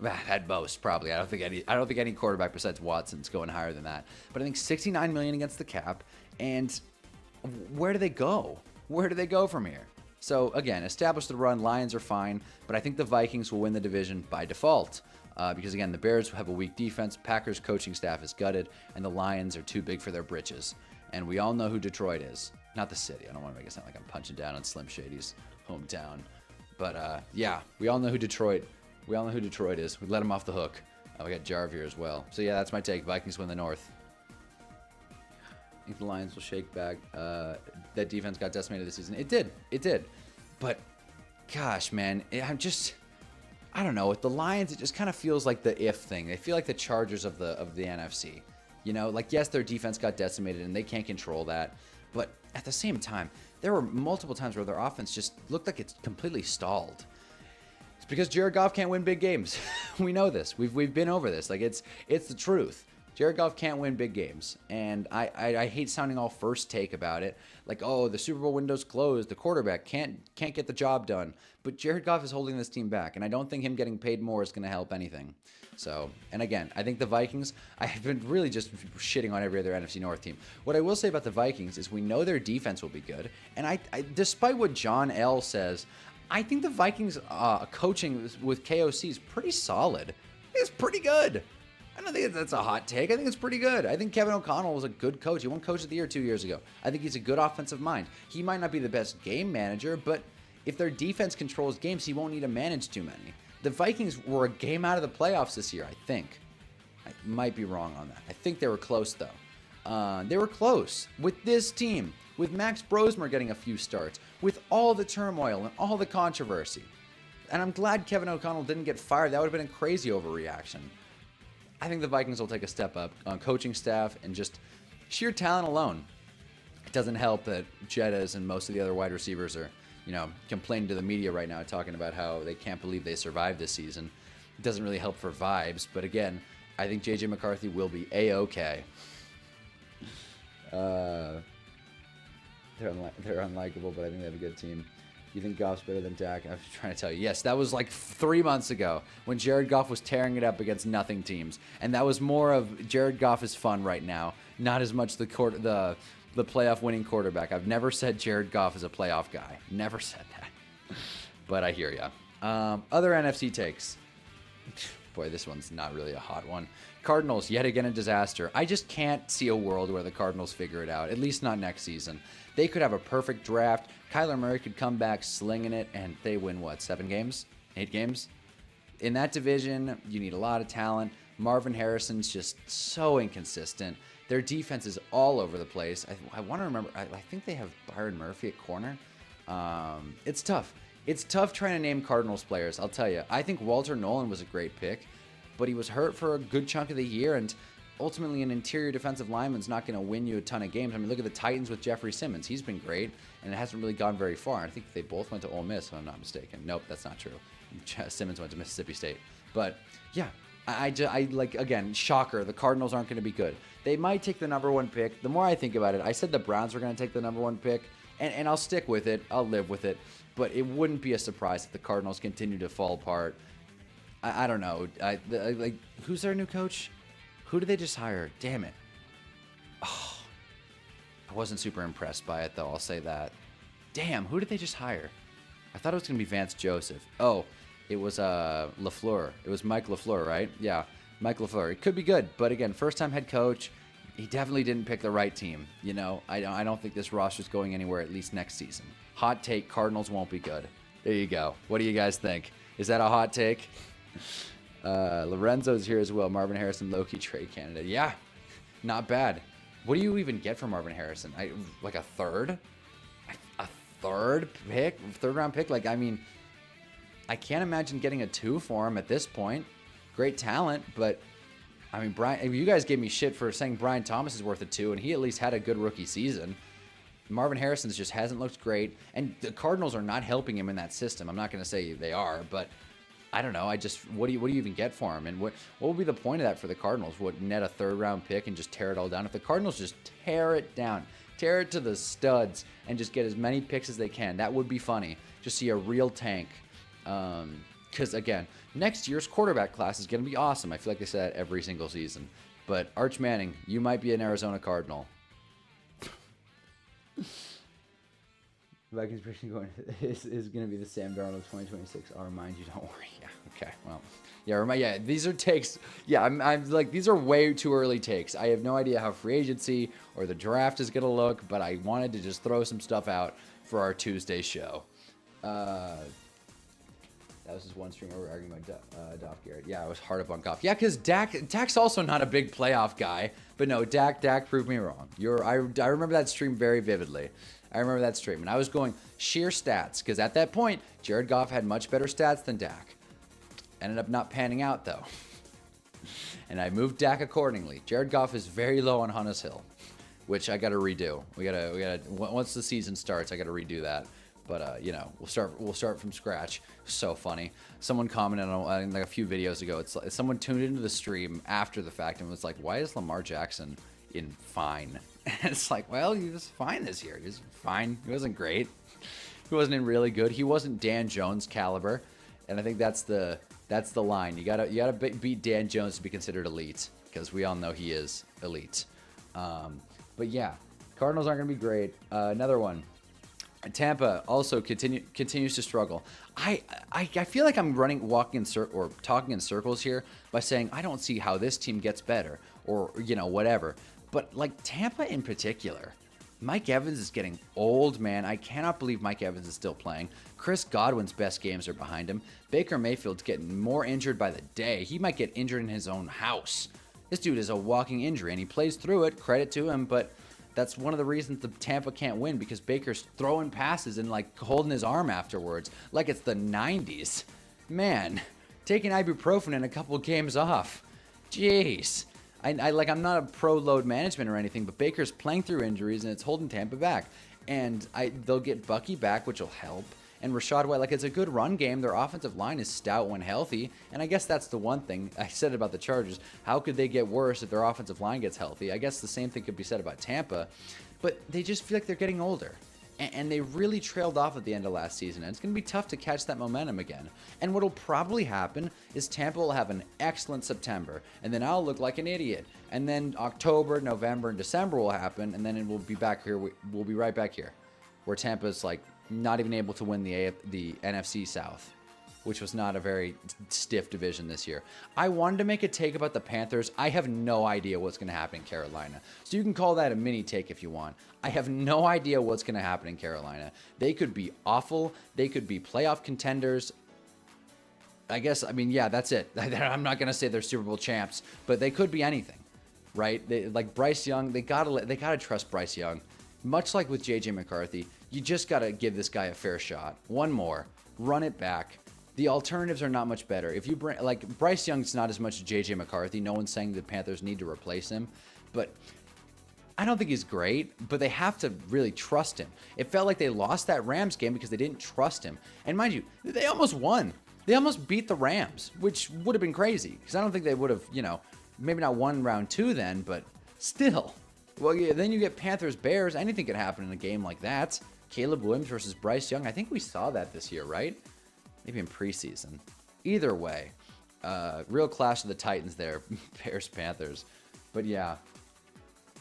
At most, probably. I don't think any quarterback besides Watson's going higher than that. But I think $69 million against the cap. And where do they go? Where do they go from here? So, again, establish the run. Lions are fine, but I think the Vikings will win the division by default. Because, again, the Bears have a weak defense, Packers coaching staff is gutted, and the Lions are too big for their britches. And we all know who Detroit is. Not the city. I don't want to make it sound like I'm punching down on Slim Shady's hometown. But, yeah, we all know who Detroit is. We let him off the hook. We got Jarv here as well. So, yeah, that's my take. Vikings win the North. I think the Lions will shake back. That defense got decimated this season. It did. But, gosh, man, I don't know. With the Lions, it just kind of feels like the if thing. They feel like the Chargers of the NFC. Yes, their defense got decimated, and they can't control that. But at the same time, there were multiple times where their offense just looked like it's completely stalled. It's because Jared Goff can't win big games. We know this. We've been over this. It's the truth. Jared Goff can't win big games, and I hate sounding all first take about it, like, oh, the Super Bowl window's closed, the quarterback can't get the job done. But Jared Goff is holding this team back, and I don't think him getting paid more is going to help anything. So, and again, I think the Vikings, I have been really just shitting on every other NFC North team. What I will say about the Vikings is we know their defense will be good, and I despite what John L. says, I think the Vikings coaching with KOC is pretty solid. It's pretty good. I don't think that's a hot take. I think it's pretty good. I think Kevin O'Connell was a good coach. He won Coach of the Year 2 years ago. I think he's a good offensive mind. He might not be the best game manager, but if their defense controls games, he won't need to manage too many. The Vikings were a game out of the playoffs this year, I think. I might be wrong on that. I think they were close, though. They were close with this team, with Max Brosmer getting a few starts, with all the turmoil and all the controversy. And I'm glad Kevin O'Connell didn't get fired. That would have been a crazy overreaction. I think the Vikings will take a step up on coaching staff and just sheer talent alone. It doesn't help that Jettas and most of the other wide receivers are, complaining to the media right now, talking about how they can't believe they survived this season. It doesn't really help for vibes, but again, I think J.J. McCarthy will be A-OK. They're unlikable, but I think they have a good team. You think Goff's better than Dak? I was trying to tell you. Yes, that was like 3 months ago when Jared Goff was tearing it up against nothing teams. And that was more of Jared Goff is fun right now, not as much the playoff winning quarterback. I've never said Jared Goff is a playoff guy. Never said that. But I hear ya. Other NFC takes. Boy, this one's not really a hot one. Cardinals, yet again a disaster. I just can't see a world where the Cardinals figure it out, at least not next season. They could have a perfect draft. Kyler Murray could come back slinging it, and they win, 7 games? 8 games? In that division, you need a lot of talent. Marvin Harrison's just so inconsistent. Their defense is all over the place. I want to remember, I think they have Byron Murphy at corner. It's tough. It's tough trying to name Cardinals players, I'll tell you. I think Walter Nolan was a great pick, but he was hurt for a good chunk of the year, and ultimately an interior defensive lineman's not going to win you a ton of games. I mean, look at the Titans with Jeffrey Simmons. He's been great, and it hasn't really gone very far. I think they both went to Ole Miss, if I'm not mistaken. Nope, that's not true. Simmons went to Mississippi State. But, yeah, I like, again, shocker, the Cardinals aren't going to be good. They might take the number 1 pick. The more I think about it, I said the Browns were going to take the number 1 pick, and I'll stick with it. I'll live with it. But it wouldn't be a surprise if the Cardinals continue to fall apart. I don't know. Like, who's their new coach? Who did they just hire? Damn it. Oh, I wasn't super impressed by it, though. I'll say that. Damn, who did they just hire? I thought it was going to be Vance Joseph. Oh, it was LaFleur. It was Mike LaFleur, right? Yeah, Mike LaFleur. It could be good, but again, first-time head coach. He definitely didn't pick the right team. I don't think this roster's going anywhere at least next season. Hot take, Cardinals won't be good. There you go. What do you guys think? Is that a hot take? Lorenzo's here as well. Marvin Harrison, low-key trade candidate. Yeah, not bad. What do you even get for Marvin Harrison? Like a third? A third pick? Third-round pick? Like, I mean, I can't imagine getting a 2 for him at this point. Great talent, but, I mean, you guys gave me shit for saying Brian Thomas is worth a 2, and he at least had a good rookie season. Marvin Harrison just hasn't looked great, and the Cardinals are not helping him in that system. I'm not going to say they are, but I don't know. What do you even get for him? And what would be the point of that for the Cardinals? What, net a 3rd-round pick and just tear it all down? If the Cardinals just tear it down, tear it to the studs, and just get as many picks as they can, that would be funny. Just see a real tank. Because, again, next year's quarterback class is going to be awesome. I feel like they say that every single season. But Arch Manning, you might be an Arizona Cardinal. Vikings prediction is going to be the Sam Darnold of 2026. I'll remind you, don't worry. Yeah, okay, well, yeah, these are takes. Yeah, I'm like, these are way too early takes. I have no idea how free agency or the draft is going to look, but I wanted to just throw some stuff out for our Tuesday show. That was just one stream where we were arguing about Dolph Garrett. Yeah, I was hard up on Goff. Yeah, because Dak's also not a big playoff guy. But no, Dak proved me wrong. I remember that stream very vividly. I remember that stream. And I was going sheer stats. Because at that point, Jared Goff had much better stats than Dak. Ended up not panning out, though. And I moved Dak accordingly. Jared Goff is very low on Hunnaball Hill, which I got to redo. We gotta once the season starts, I got to redo that. But you know, we'll start from scratch. So funny. Someone commented on like a few videos ago. It's like someone tuned into the stream after the fact and was like, "Why is Lamar Jackson in fine?" And it's like, well, he was fine this year. He was fine. He wasn't great. He wasn't in really good. He wasn't Dan Jones caliber, and I think that's the line. You gotta beat Dan Jones to be considered elite, because we all know he is elite. But yeah, Cardinals aren't gonna be great. Another one. Tampa also continues to struggle. I feel like I'm walking or talking in circles here by saying I don't see how this team gets better, or you know, whatever. But like Tampa in particular, Mike Evans is getting old, man. I cannot believe Mike Evans is still playing. Chris Godwin's best games are behind him. Baker Mayfield's getting more injured by the day. He might get injured in his own house. This dude is a walking injury, and he plays through it. Credit to him, but that's one of the reasons the Tampa can't win, because Baker's throwing passes and like holding his arm afterwards like it's the 90s. Man, taking ibuprofen and a couple games off. Jeez. I'm not a pro load management or anything, but Baker's playing through injuries and it's holding Tampa back. And they'll get Bucky back, which will help. And Rashad White, like, it's a good run game. Their offensive line is stout when healthy. And I guess that's the one thing I said about the Chargers. How could they get worse if their offensive line gets healthy? I guess the same thing could be said about Tampa. But they just feel like they're getting older. And they really trailed off at the end of last season. And it's going to be tough to catch that momentum again. And what will probably happen is Tampa will have an excellent September. And then I'll look like an idiot. And then October, November, and December will happen. And then it will be back here. We'll be right back here. Where Tampa's like not even able to win the NFC South, which was not a very stiff division this year. I wanted to make a take about the Panthers. I have no idea what's going to happen in Carolina. So you can call that a mini take if you want. I have no idea what's going to happen in Carolina. They could be awful. They could be playoff contenders. I guess, I mean, yeah, that's it. I'm not going to say they're Super Bowl champs, but they could be anything, right? Like Bryce Young, they gotta trust Bryce Young. Much like with J.J. McCarthy, you just got to give this guy a fair shot. One more. Run it back. The alternatives are not much better. If you bring, like, Bryce Young's not as much as J.J. McCarthy. No one's saying the Panthers need to replace him. But I don't think he's great, but they have to really trust him. It felt like they lost that Rams game because they didn't trust him. And mind you, they almost won. They almost beat the Rams, which would have been crazy. Because I don't think they would have, you know, maybe not won round 2 then, but still. Well, yeah, then you get Panthers-Bears. Anything could happen in a game like that. Caleb Williams versus Bryce Young. I think we saw that this year, right? Maybe in preseason. Either way, real clash of the Titans there. Bears-Panthers. But yeah,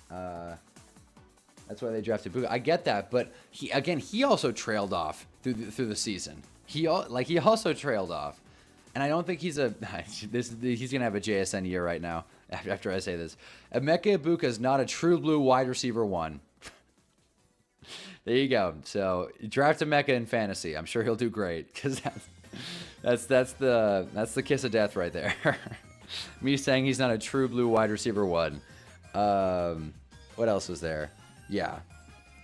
that's why they drafted Booga. I get that, but he also trailed off through the season. He also trailed off. And I don't think he's gonna have a JSN year right now. After I say this, Emeka Egbuka is not a true blue wide receiver 1. There you go. So draft Emeka in fantasy. I'm sure he'll do great, because that's the kiss of death right there. Me saying he's not a true blue wide receiver 1. What else was there? Yeah,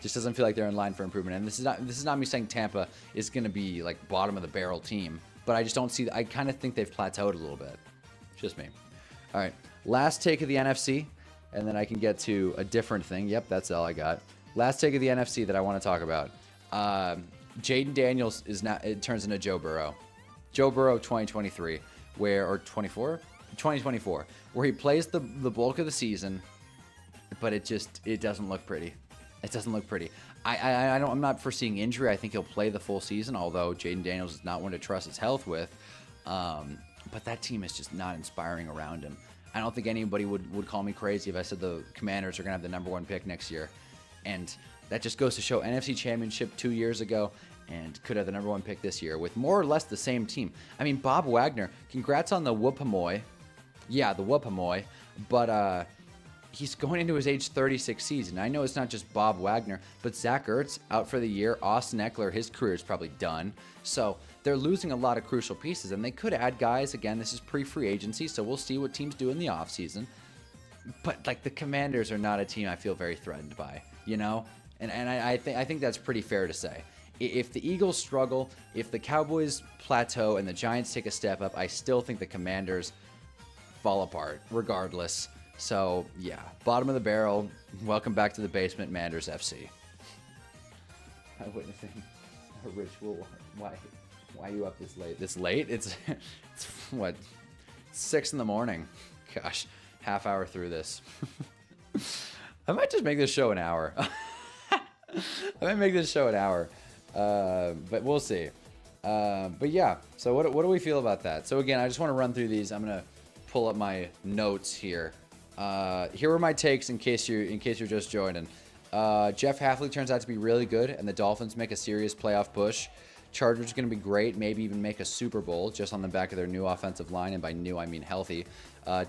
just doesn't feel like they're in line for improvement. And this is not me saying Tampa is going to be like bottom of the barrel team, but I just don't see. I kind of think they've plateaued a little bit. Just me. All right. Last take of the NFC, and then I can get to a different thing. Yep, that's all I got. Last take of the NFC that I want to talk about. Jaden Daniels it turns into Joe Burrow. Joe Burrow 2023, or 2024, where he plays the bulk of the season, but it doesn't look pretty. It doesn't look pretty. I'm not foreseeing injury. I think he'll play the full season, although Jaden Daniels is not one to trust his health with. But that team is just not inspiring around him. I don't think anybody would call me crazy if I said the Commanders are going to have the #1 pick next year. And that just goes to show NFC Championship 2 years ago and could have the #1 pick this year with more or less the same team. I mean, Bob Wagner, congrats on the Whoopamoy. Yeah, the Whoopamoy. But he's going into his age 36 season. I know it's not just Bob Wagner, but Zach Ertz out for the year. Austin Eckler, his career is probably done. So they're losing a lot of crucial pieces, and they could add guys. Again, this is pre-free agency, so we'll see what teams do in the offseason. But like the Commanders are not a team I feel very threatened by, you know? And I think that's pretty fair to say. If the Eagles struggle, if the Cowboys plateau and the Giants take a step up, I still think the Commanders fall apart regardless. So yeah, bottom of the barrel. Welcome back to the basement, Manders FC. Rich, why are you up this late? This late? It's what, 6 in the morning. Gosh, half hour through this. I might just make this show an hour. I might make this show an hour, but we'll see. But yeah, so what do we feel about that? So again, I just want to run through these. I'm gonna pull up my notes here. Here were my takes in case you're just joining. Jeff Hafley turns out to be really good, and the Dolphins make a serious playoff push. Chargers going to be great, maybe even make a Super Bowl just on the back of their new offensive line, and by new I mean healthy.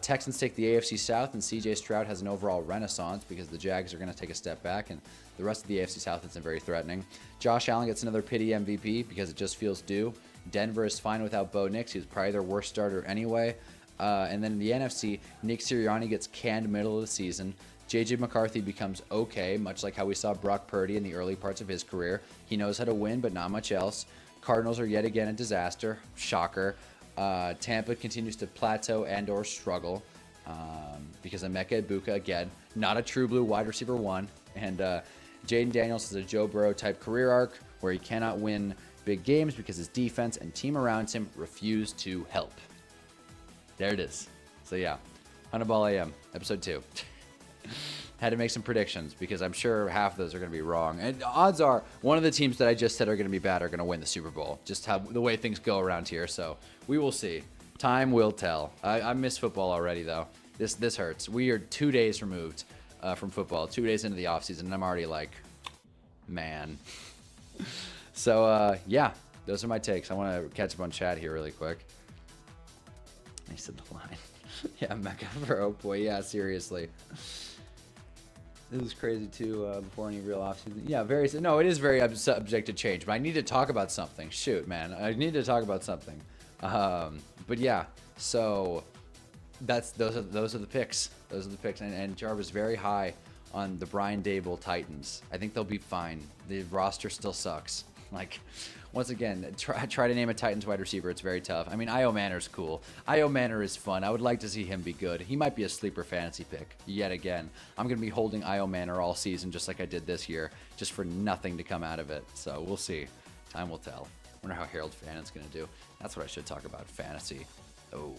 Texans take the AFC South, and CJ Stroud has an overall renaissance because the Jags are going to take a step back, and the rest of the AFC South isn't very threatening. Josh Allen gets another pity MVP because it just feels due. Denver is fine without Bo Nix. He was probably their worst starter anyway. And then in the NFC, Nick Sirianni gets canned middle of the season. J.J. McCarthy becomes okay, much like how we saw Brock Purdy in the early parts of his career. He knows how to win, but not much else. Cardinals are yet again a disaster. Shocker. Tampa continues to plateau and or struggle because Emeka Ibuka, again, not a true blue wide receiver one. And Jaden Daniels is a Joe Burrow type career arc where he cannot win big games because his defense and team around him refuse to help. There it is. So yeah, Hunnaball Am, episode 2. Had to make some predictions because I'm sure half of those are going to be wrong. And odds are one of the teams that I just said are going to be bad are going to win the Super Bowl. Just how the way things go around here. So we will see. Time will tell. I miss football already, though. This hurts. We are 2 days removed from football. 2 days into the offseason, and I'm already like, man. So, yeah, those are my takes. I want to catch up on chat here really quick. I said the line. Yeah, Mecca for oh boy. Yeah, seriously. It was crazy too before any real offseason. Yeah, no, it is very subject to change. But I need to talk about something. Shoot, man, I need to talk about something. But yeah, so those are the picks. Those are the picks. And Jarvis very high on the Brian Dable Titans. I think they'll be fine. The roster still sucks. Like, once again, try to name a Titans wide receiver. It's very tough. I mean, Io Manner's cool. Io Manner is fun. I would like to see him be good. He might be a sleeper fantasy pick yet again. I'm going to be holding Io Manner all season just like I did this year, just for nothing to come out of it. So we'll see. Time will tell. Wonder how Harold Fannon's going to do. That's what I should talk about, fantasy. Oh,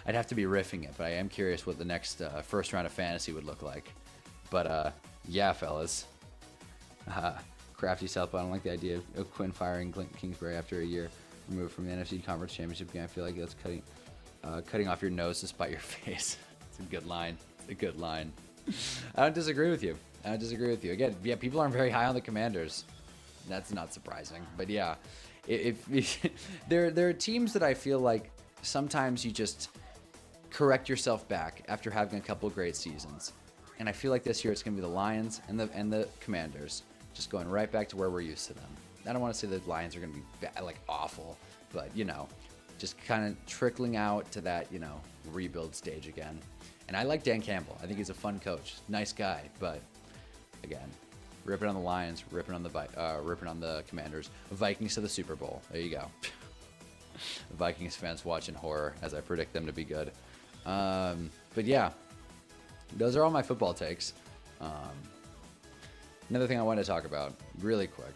I'd have to be riffing it, but I am curious what the next first round of fantasy would look like. But yeah, fellas. Crafty Southpaw, I don't like the idea of Quinn firing Kingsbury after a year removed from the NFC Conference Championship game. I feel like that's cutting off your nose to spite your face. It's a good line. It's a good line. I don't disagree with you. Again, yeah, people aren't very high on the Commanders. That's not surprising. But yeah, if there are teams that I feel like sometimes you just correct yourself back after having a couple of great seasons. And I feel like this year it's going to be the Lions and the Commanders. Just going right back to where we're used to them. I don't want to say the Lions are going to be like awful, but just kind of trickling out to that rebuild stage again. And I like Dan Campbell. I think he's a fun coach, nice guy. But again, ripping on the Lions, ripping on the Commanders, Vikings to the Super Bowl. There you go. Vikings fans watching horror as I predict them to be good. But yeah, those are all my football takes. Another thing I wanted to talk about really quick.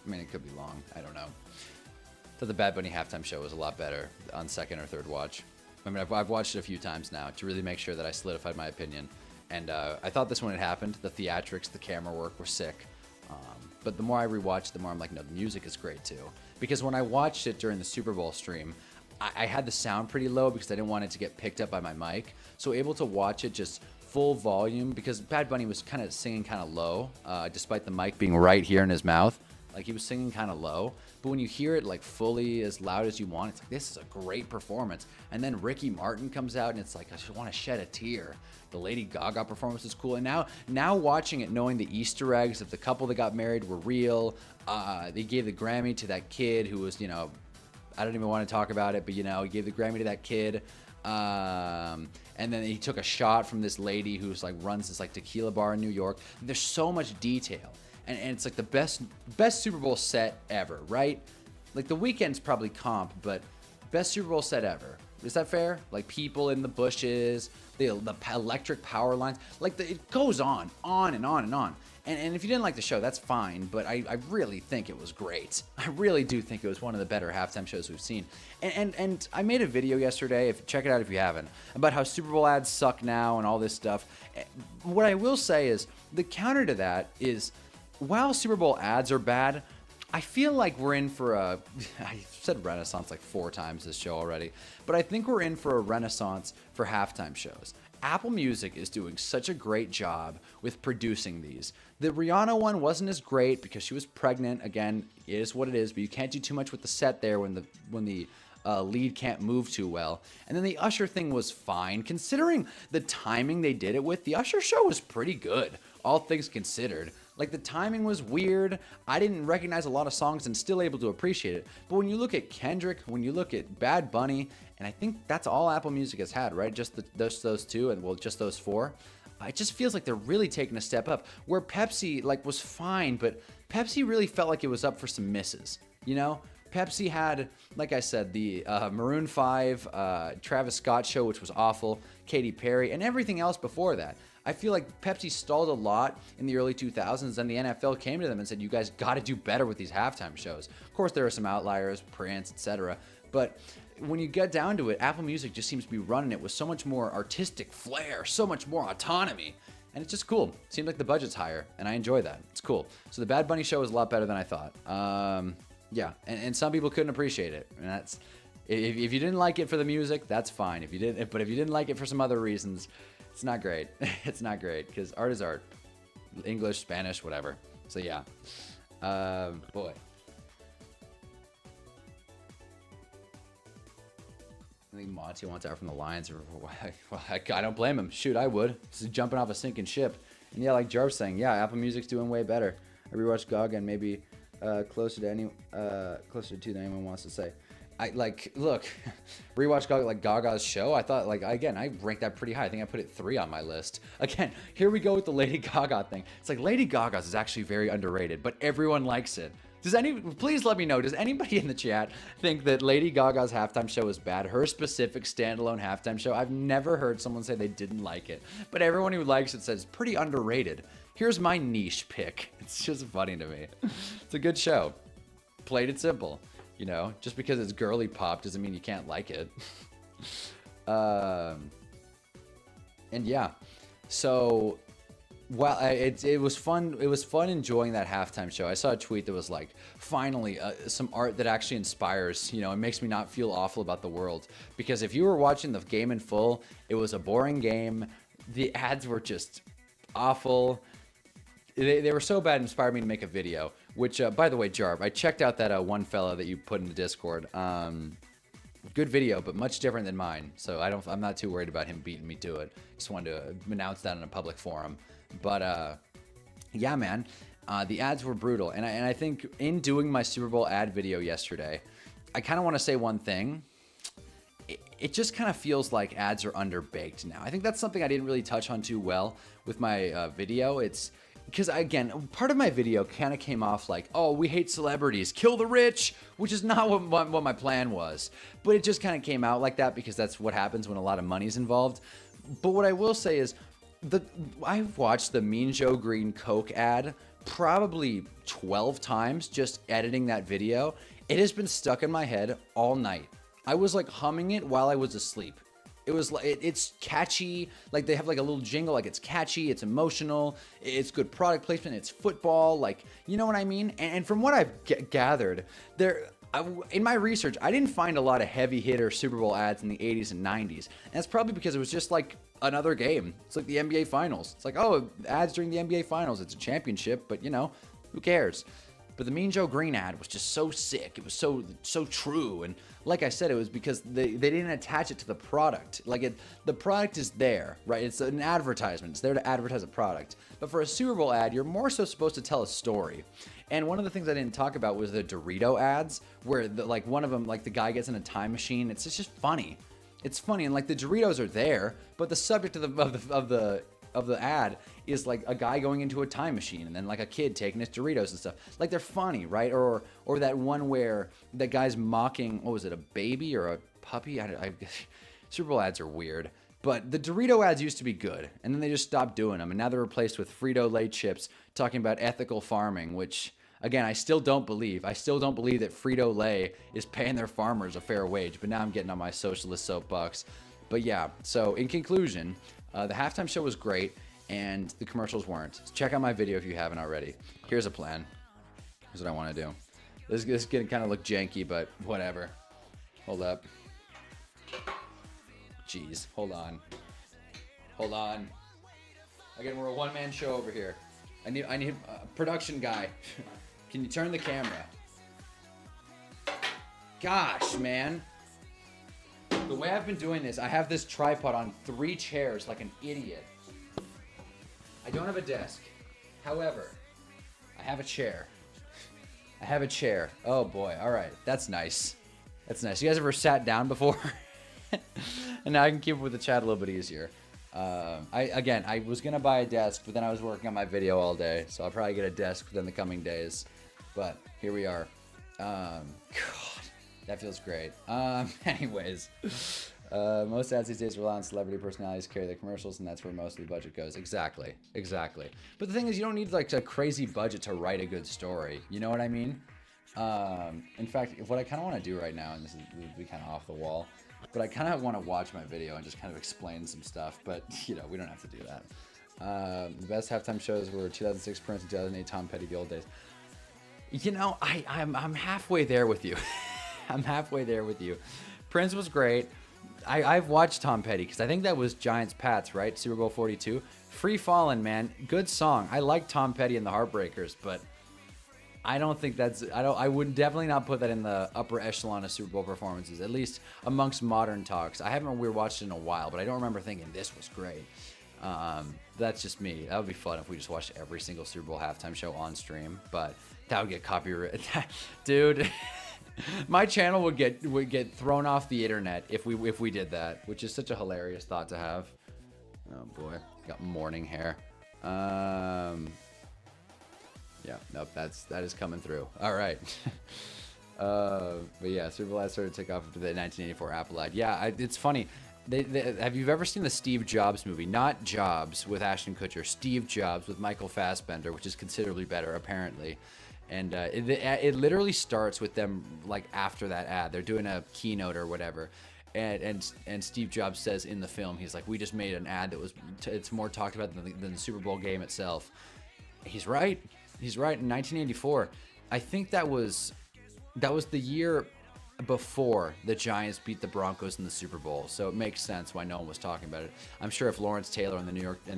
I mean, it could be long. I don't know. I thought the Bad Bunny halftime show was a lot better on second or third watch. I mean, I've watched it a few times now to really make sure that I solidified my opinion. And I thought this when it happened, the theatrics, the camera work were sick. But the more I rewatched, the more I'm like, no, the music is great too. Because when I watched it during the Super Bowl stream, I had the sound pretty low because I didn't want it to get picked up by my mic. So able to watch it just full volume because Bad Bunny was kind of singing kind of low, despite the mic being right here in his mouth. Like he was singing kind of low, but when you hear it like fully as loud as you want, it's like, this is a great performance. And then Ricky Martin comes out and it's like, I just want to shed a tear. The Lady Gaga performance is cool. And now watching it, knowing the Easter eggs of the couple that got married were real. They gave the Grammy to that kid who was, I don't even want to talk about it, but he gave the Grammy to that kid. And then he took a shot from this lady who's like runs this like tequila bar in New York. There's so much detail, and it's like the best Super Bowl set ever, right? Like The Weeknd's probably comp, but best Super Bowl set ever. Is that fair? Like people in the bushes, the electric power lines. Like it goes on and on and on. And if you didn't like the show, that's fine. But I really think it was great. I really do think it was one of the better halftime shows we've seen. And I made a video yesterday. Check it out if you haven't, about how Super Bowl ads suck now and all this stuff. What I will say is the counter to that is, while Super Bowl ads are bad, I feel like we're in for a, I said renaissance like 4 times this show already, but I think we're in for a renaissance for halftime shows. Apple Music is doing such a great job with producing these. The Rihanna one wasn't as great because she was pregnant. Again, it is what it is, but you can't do too much with the set there when the lead can't move too well. And then the Usher thing was fine. Considering the timing they did it with, the Usher show was pretty good, all things considered. Like, the timing was weird. I didn't recognize a lot of songs and still able to appreciate it. But when you look at Kendrick, when you look at Bad Bunny, and I think that's all Apple Music has had, right? Just those 2, and well, just those 4. It just feels like they're really taking a step up. Where Pepsi, like, was fine, but Pepsi really felt like it was up for some misses, you know? Pepsi had, like I said, the Maroon 5, Travis Scott show, which was awful, Katy Perry, and everything else before that. I feel like Pepsi stalled a lot in the early 2000s, and the NFL came to them and said, you guys got to do better with these halftime shows. Of course, there are some outliers, Prince, etc. But when you get down to it, Apple Music just seems to be running it with so much more artistic flair, so much more autonomy. And it's just cool. Seems like the budget's higher, and I enjoy that. It's cool. So the Bad Bunny show was a lot better than I thought. Yeah, and some people couldn't appreciate it. And that's, if you didn't like it for the music, that's fine. But if you didn't like it for some other reasons, it's not great. It's not great, because art is art. English, Spanish, whatever. So yeah. Boy. I think Monty wants out from the Lions. Well, I don't blame him. Shoot, I would. This is jumping off a sinking ship. And yeah, like Jarv's saying, yeah, Apple Music's doing way better. I rewatched Gaga and maybe closer to than anyone wants to say. I look, rewatch Gaga's show. I thought, again, I ranked that pretty high. I think I put it 3 on my list. Again, here we go with the Lady Gaga thing. It's like Lady Gaga's is actually very underrated, but everyone likes it. Please let me know, does anybody in the chat think that Lady Gaga's halftime show is bad? Her specific standalone halftime show? I've never heard someone say they didn't like it, but everyone who likes it says pretty underrated. Here's my niche pick. It's just funny to me. It's a good show. Played it simple. You know, just because it's girly pop doesn't mean you can't like it. And yeah, so while it was fun. It was fun enjoying that halftime show. I saw a tweet that was like, finally, some art that actually inspires, you know, and makes me not feel awful about the world. Because if you were watching the game in full, it was a boring game. The ads were just awful. They were so bad, it inspired me to make a video. Which, by the way, Jarv, I checked out that one fella that you put in the Discord. Good video, but much different than mine. So I'm not too worried about him beating me to it. Just wanted to announce that in a public forum. But yeah, man, the ads were brutal, and I think in doing my Super Bowl ad video yesterday, I kind of want to say one thing. It just kind of feels like ads are underbaked now. I think that's something I didn't really touch on too well with my video. It's because, again, part of my video kind of came off like, oh, we hate celebrities, kill the rich, which is not what my plan was. But it just kind of came out like that because that's what happens when a lot of money's involved. But what I will say is, I've watched the Mean Joe Green Coke ad probably 12 times just editing that video. It has been stuck in my head all night. I was like humming it while I was asleep. It was like, it's catchy. Like they have like a little jingle, like it's catchy, it's emotional, it's good product placement, it's football, like, you know what I mean? And from what I've gathered, in my research, I didn't find a lot of heavy hitter Super Bowl ads in the 80s and 90s. And that's probably because it was just like another game. It's like the NBA Finals. It's like, oh, ads during the NBA Finals. It's a championship, but you know, who cares? But the Mean Joe Green ad was just so sick. It was so true. And like I said, it was because they didn't attach it to the product. Like the product is there, right? It's an advertisement. It's there to advertise a product. But for a Super Bowl ad, you're more so supposed to tell a story. And one of the things I didn't talk about was the Dorito ads, where like one of them, like the guy gets in a time machine. It's just funny. It's funny, and like the Doritos are there, but the subject of the ad is like a guy going into a time machine and then like a kid taking his Doritos and stuff. Like they're funny, right? Or that one where that guy's mocking, what was it, a baby or a puppy. Super Bowl ads are weird. But the Dorito ads used to be good, and then they just stopped doing them, and now they're replaced with Frito-Lay chips talking about ethical farming, which, again, I still don't believe. I still don't believe that Frito-Lay is paying their farmers a fair wage, but now I'm getting on my socialist soapbox. But yeah, so in conclusion, the halftime show was great, and the commercials weren't. So check out my video if you haven't already. Here's a plan. Here's what I want to do. This is going to kind of look janky, but whatever. Hold up. Jeez, hold on. Hold on. Again, we're a one-man show over here. I need a production guy. Can you turn the camera? Gosh, man. The way I've been doing this, I have this tripod on 3 chairs like an idiot. I don't have a desk. However, I have a chair. I have a chair. Oh boy, all right. That's nice. That's nice. You guys ever sat down before? And now I can keep up with the chat a little bit easier. I was going to buy a desk, but then I was working on my video all day, so I'll probably get a desk within the coming days. But here we are. God, that feels great. Anyways, most ads these days rely on celebrity personalities to carry the commercials, and that's where most of the budget goes. Exactly. But the thing is, you don't need like a crazy budget to write a good story. You know what I mean? In fact, what I kind of want to do right now, and this would be kind of off the wall, but I kind of want to watch my video and just kind of explain some stuff, but, you know, we don't have to do that. The best halftime shows were 2006 Prince and 2008 Tom Petty, the old days. You know, I'm halfway there with you. I'm halfway there with you. Prince was great. I've watched Tom Petty, because I think that was Giants-Pats, right? Super Bowl 42. Free Fallin', man. Good song. I like Tom Petty and the Heartbreakers, but I don't think I would definitely not put that in the upper echelon of Super Bowl performances, at least amongst modern talks. I haven't watched it in a while, but I don't remember thinking this was great. That's just me. That would be fun if we just watched every single Super Bowl halftime show on stream, but that would get copyright. Dude, my channel would get thrown off the internet if we did that, which is such a hilarious thought to have. Oh boy, got morning hair. Yeah, nope, that is coming through. All right. But yeah, Super Bowl ads started to take off after the 1984 Apple ad. Yeah, it's funny. Have you ever seen the Steve Jobs movie? Not Jobs with Ashton Kutcher. Steve Jobs with Michael Fassbender, which is considerably better, apparently. And it literally starts with them, like, after that ad. They're doing a keynote or whatever. And Steve Jobs says in the film, he's like, we just made an ad that it's more talked about than the Super Bowl game itself. He's right. He's right. In 1984, I think that was the year before the Giants beat the Broncos in the Super Bowl. So it makes sense why no one was talking about it. I'm sure if Lawrence Taylor and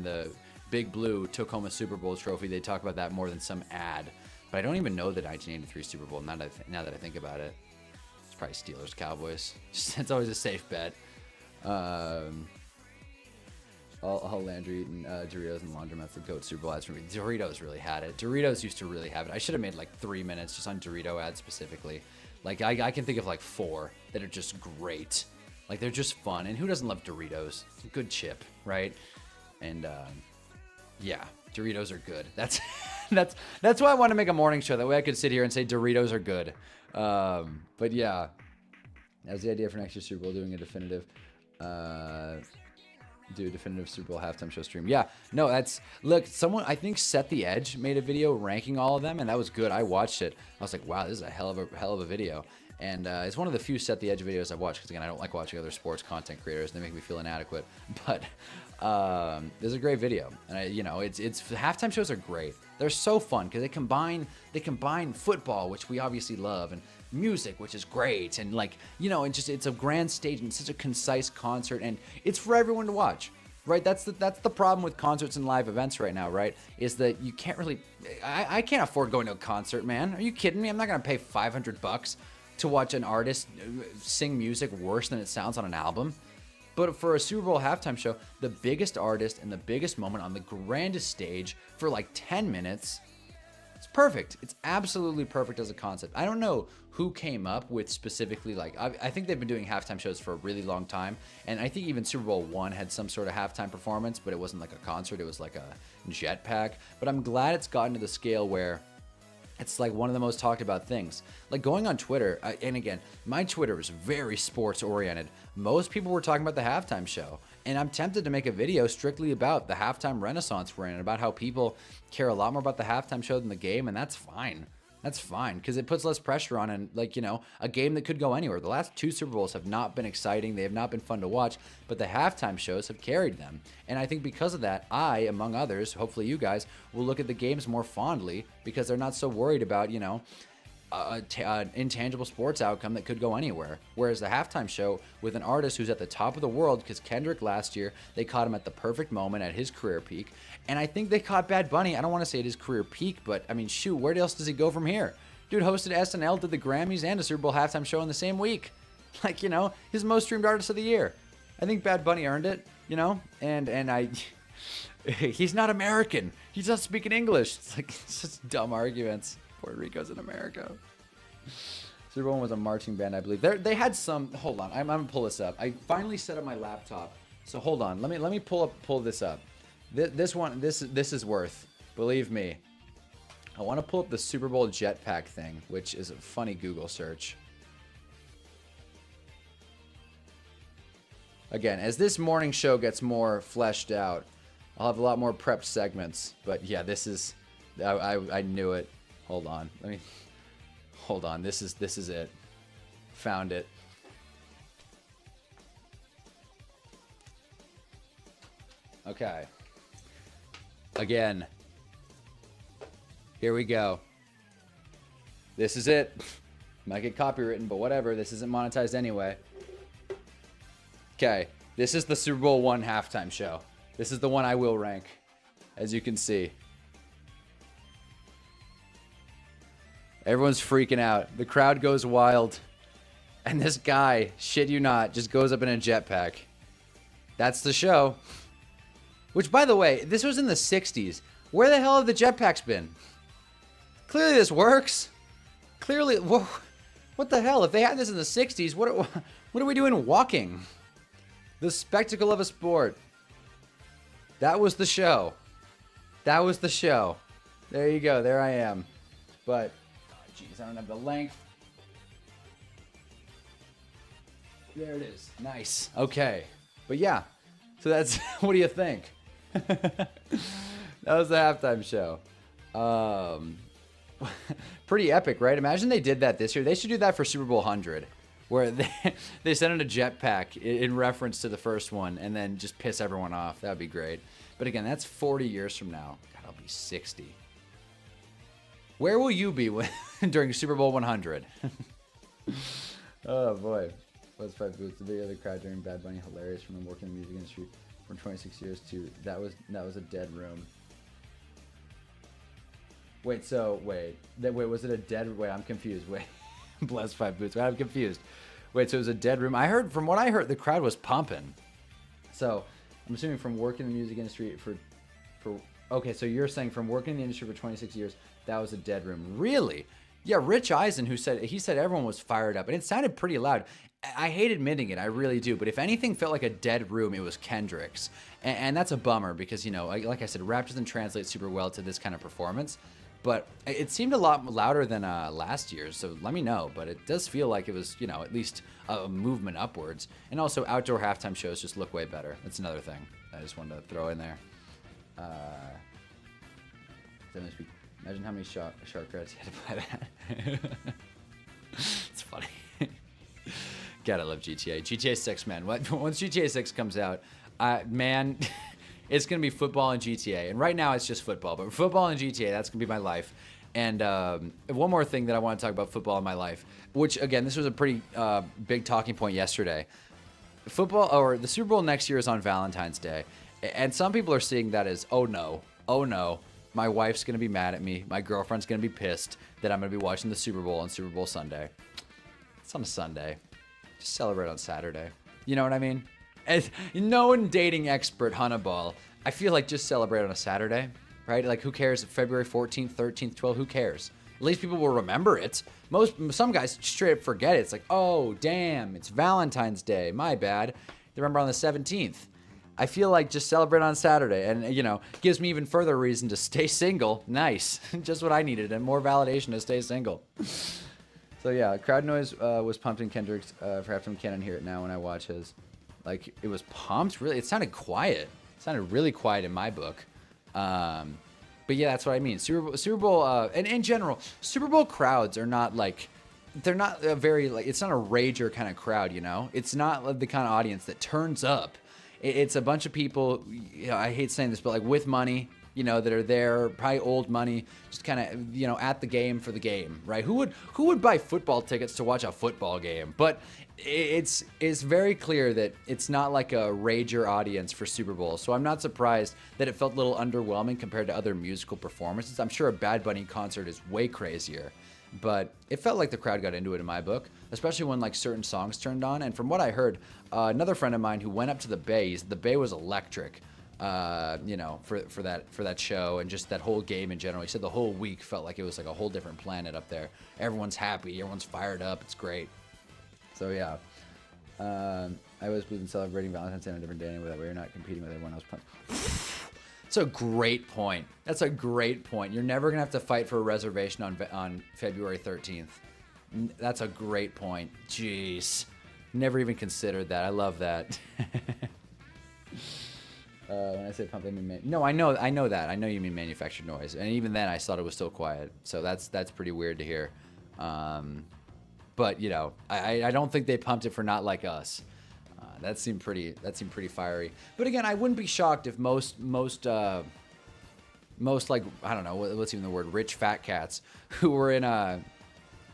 the Big Blue took home a Super Bowl trophy, they'd talk about that more than some ad. But I don't even know the 1983 Super Bowl now that I think about it. It's probably Steelers Cowboys. It's always a safe bet. All Landry eating Doritos and laundromats, the GOAT Super Bowl ads for me. Doritos really had it. Doritos used to really have it. I should have made like 3 minutes just on Dorito ads specifically. Like I can think of like 4 that are just great. Like they're just fun. And who doesn't love Doritos? Good chip, right? And yeah, Doritos are good. That's why I want to make a morning show. That way I could sit here and say Doritos are good. But yeah, that was the idea for next year's Super Bowl, doing a definitive. Do a definitive Super Bowl halftime show stream. Yeah, no, someone, I think Set the Edge made a video ranking all of them, and that was good. I watched it. I was like, wow, this is a hell of a video. And it's one of the few Set the Edge videos I've watched, because again, I don't like watching other sports content creators. They make me feel inadequate. But this is a great video. And it's halftime shows are great. They're so fun because they combine football, which we obviously love, and music, which is great, and it's a grand stage and such a concise concert, and it's for everyone to watch, right? That's the problem with concerts and live events right now, right? Is that you can't really, I can't afford going to a concert, man. Are you kidding me? I'm not gonna pay $500 to watch an artist sing music worse than it sounds on an album. But for a Super Bowl halftime show, the biggest artist and the biggest moment on the grandest stage for like 10 minutes, it's perfect. It's absolutely perfect as a concept. I don't know who came up with specifically, I think they've been doing halftime shows for a really long time. And I think even Super Bowl I had some sort of halftime performance, but it wasn't like a concert. It was like a jetpack. But I'm glad it's gotten to the scale where It's like one of the most talked about things. Like going on Twitter, and again, my Twitter is very sports oriented. Most people were talking about the halftime show. And I'm tempted to make a video strictly about the halftime renaissance we're in, about how people care a lot more about the halftime show than the game, and that's fine. That's fine, because it puts less pressure on, and like, you know, a game that could go anywhere. The last 2 Super Bowls have not been exciting. They have not been fun to watch, but the halftime shows have carried them. And I think because of that, I, among others, hopefully you guys, will look at the games more fondly because they're not so worried about, you know, an intangible sports outcome that could go anywhere. Whereas the halftime show with an artist who's at the top of the world, because Kendrick last year, they caught him at the perfect moment at his career peak. And I think they caught Bad Bunny, I don't want to say at his career peak, but I mean, shoot, where else does he go from here? Dude hosted SNL, did the Grammys and a Super Bowl halftime show in the same week. Like, you know, his most streamed artist of the year. I think Bad Bunny earned it, you know, and he's not American. He's not speaking English. It's like such dumb arguments. Puerto Rico's in America. Super Bowl was a marching band, I believe. They had some. Hold on, I'm gonna pull this up. I finally set up my laptop, so hold on. Let me pull this up. This is worth. Believe me. I want to pull up the Super Bowl jetpack thing, which is a funny Google search. Again, as this morning show gets more fleshed out, I'll have a lot more prepped segments. But yeah, this is. I knew it. Hold on. Hold on. This is it. Found it. Okay. Again. Here we go. This is it. Might get copywritten, but whatever. This isn't monetized anyway. Okay. This is the Super Bowl I halftime show. This is the one I will rank, as you can see. Everyone's freaking out. The crowd goes wild. And this guy, shit you not, just goes up in a jetpack. That's the show. Which, by the way, this was in the 60s. Where the hell have the jetpacks been? Clearly this works. Clearly, whoa, what the hell? If they had this in the 60s, what are we doing walking? The spectacle of a sport. That was the show. That was the show. There you go. There I am. But... jeez, I don't have the length. There it is. Nice. Okay. But yeah. So that's... what do you think? That was the halftime show. Pretty epic, right? Imagine they did that this year. They should do that for Super Bowl 100. Where they send in a jetpack in reference to the first one and then just piss everyone off. That would be great. But again, that's 40 years from now. God, I'll be 60. Where will you be during Super Bowl 100? Oh boy. Let's fight boots. The video of the crowd during Bad Bunny, hilarious from him working in the music industry for 26 years to that was a dead room. Wait, was it a dead? Wait, I'm confused. Wait, bless five boots. Wait, I'm confused. Wait, so it was a dead room. From what I heard, the crowd was pumping. So I'm assuming from working in the music industry for. Okay, so you're saying from working in the industry for 26 years, that was a dead room. Really? Yeah, Rich Eisen, he said everyone was fired up, and it sounded pretty loud. I hate admitting it, I really do, but if anything felt like a dead room, it was Kendrick's. And that's a bummer because, you know, like I said, rap doesn't translate super well to this kind of performance, but it seemed a lot louder than last year's, so let me know. But it does feel like it was, you know, at least a movement upwards. And also, outdoor halftime shows just look way better. That's another thing I just wanted to throw in there. Imagine how many shark credits you had to buy that. It's funny. Gotta love GTA. GTA 6, man. Once GTA 6 comes out, man, it's gonna be football and GTA. And right now it's just football, but football and GTA, that's gonna be my life. And one more thing that I want to talk about football in my life, which again, this was a pretty big talking point yesterday. Football, or the Super Bowl next year is on Valentine's Day. And some people are seeing that as, oh no, my wife's going to be mad at me. My girlfriend's going to be pissed that I'm going to be watching the Super Bowl on Super Bowl Sunday. It's on a Sunday. Just celebrate on Saturday. You know what I mean? As known dating expert Hunnaball, I feel like just celebrate on a Saturday, right? Like who cares if February 14th, 13th, 12th, who cares? At least people will remember it. Some guys straight up forget it. It's like, oh, damn, it's Valentine's Day. My bad. They remember on the 17th. I feel like just celebrate on Saturday, and gives me even further reason to stay single. Nice, just what I needed, and more validation to stay single. So yeah, crowd noise was pumped in Kendrick's for halftime. Can't hear it now when I watch his. Like, it was pumped. Really, it sounded quiet. It sounded really quiet in my book. But yeah, that's what I mean. Super Bowl, and in general, Super Bowl crowds are not like, they're not a very, like, it's not a rager kind of crowd, It's not like the kind of audience that turns up. It's a bunch of people, I hate saying this, but like with money, that are there, probably old money, just kind of, at the game for the game, right? Who would buy football tickets to watch a football game? But it's very clear that it's not like a rager audience for Super Bowl. So I'm not surprised that it felt a little underwhelming compared to other musical performances. I'm sure a Bad Bunny concert is way crazier, but it felt like the crowd got into it in my book, especially when like certain songs turned on. And from what I heard, another friend of mine who went up to the Bay, the Bay was electric. For that show and just that whole game in general. He said the whole week felt like it was like a whole different planet up there. Everyone's happy, everyone's fired up, it's great. So yeah, I was believe in celebrating Valentine's Day on a different day anyway. That way you're not competing with everyone else. That's a great point. That's a great point. You're never gonna have to fight for a reservation on February 13th. That's a great point. Jeez, never even considered that. I love that. When I say pump, I mean no. I know that. I know you mean manufactured noise, and even then, I thought it was still quiet. So that's pretty weird to hear. But I don't think they pumped it for Not Like Us. That seemed pretty fiery. But again, I wouldn't be shocked if most like, I don't know what's even the word, rich fat cats who were in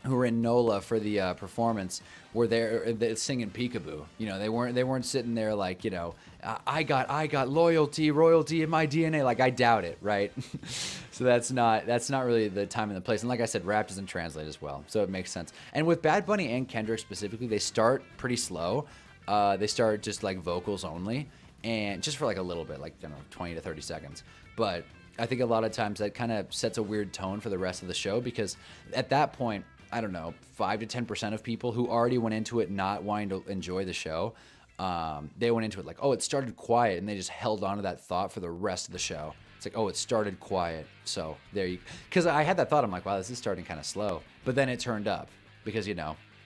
NOLA for the performance were there singing peekaboo. They weren't sitting there like, I got royalty in my DNA. Like, I doubt it, right? So that's not really the time and the place. And like I said, rap doesn't translate as well, so it makes sense. And with Bad Bunny and Kendrick specifically, they start pretty slow. They start just like vocals only, and just for like a little bit, like 20 to 30 seconds. But I think a lot of times that kind of sets a weird tone for the rest of the show, because at that point, I don't know, 5 to 10% of people who already went into it not wanting to enjoy the show, they went into it like, oh, it started quiet, and they just held on to that thought for the rest of the show. It's like, oh, it started quiet, so there you... Because I had that thought, I'm like, wow, this is starting kind of slow. But then it turned up, because,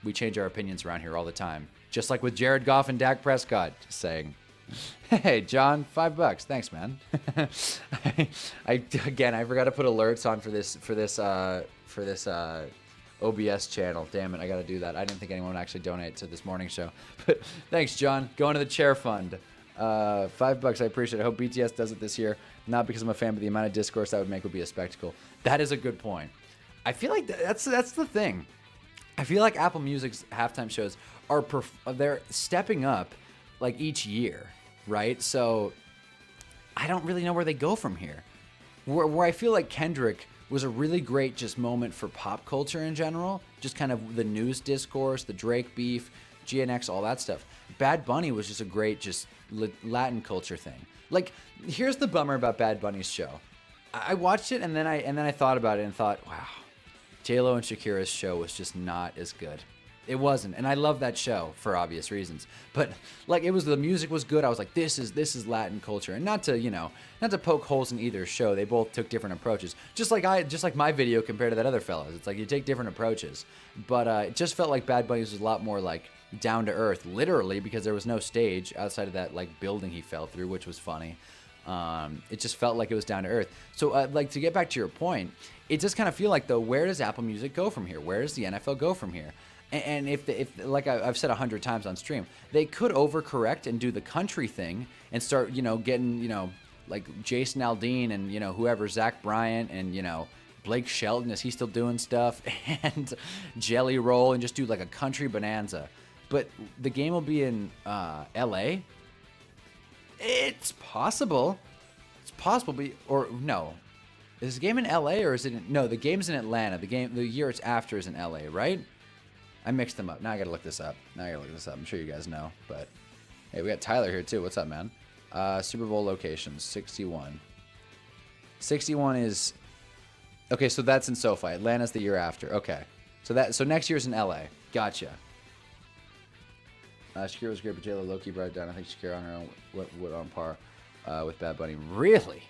we change our opinions around here all the time. Just like with Jared Goff and Dak Prescott, just saying, hey, John, $5. Thanks, man. I forgot to put alerts on for this OBS channel. Damn it, I gotta do that. I didn't think anyone would actually donate to this morning show. But thanks, John. Going to the chair fund. $5, I appreciate it. I hope BTS does it this year. Not because I'm a fan, but the amount of discourse that would make would be a spectacle. That is a good point. I feel like that's the thing. I feel like Apple Music's halftime shows they're stepping up like each year, right? So I don't really know where they go from here. Where I feel like Kendrick was a really great just moment for pop culture in general, just kind of the news discourse, the Drake beef, GNX, all that stuff. Bad Bunny was just a great just Latin culture thing. Like, here's the bummer about Bad Bunny's show. I watched it and then I thought about it and thought, wow, J-Lo and Shakira's show was just not as good. It wasn't, and I love that show for obvious reasons. But like, the music was good. I was like, this is Latin culture, and not to poke holes in either show. They both took different approaches. Just like my video compared to that other fella's. It's like you take different approaches. But it just felt like Bad Bunny's was a lot more like down to earth, literally, because there was no stage outside of that like building he fell through, which was funny. It just felt like it was down to earth. So like, to get back to your point, it just kind of feel like, though, where does Apple Music go from here? Where does the NFL go from here? And if like I've said 100 times on stream, they could overcorrect and do the country thing and start, getting, like Jason Aldean and, whoever, Zach Bryant and, Blake Shelton, is he still doing stuff? And Jelly Roll, and just do like a country bonanza. But the game will be in LA. It's possible. It's possible, or no. Is the game in LA or is it no, the game's in Atlanta. The year it's after is in LA, right? I mixed them up. Now I gotta look this up. I'm sure you guys know, but hey, we got Tyler here too. What's up, man? Super Bowl locations, 61. 61 is okay. So that's in SoFi. Atlanta's the year after. Okay, so next year's in LA. Gotcha. Shakira was great, but J-Lo low-key brought it down. I think Shakira on her own would on par with Bad Bunny. Really?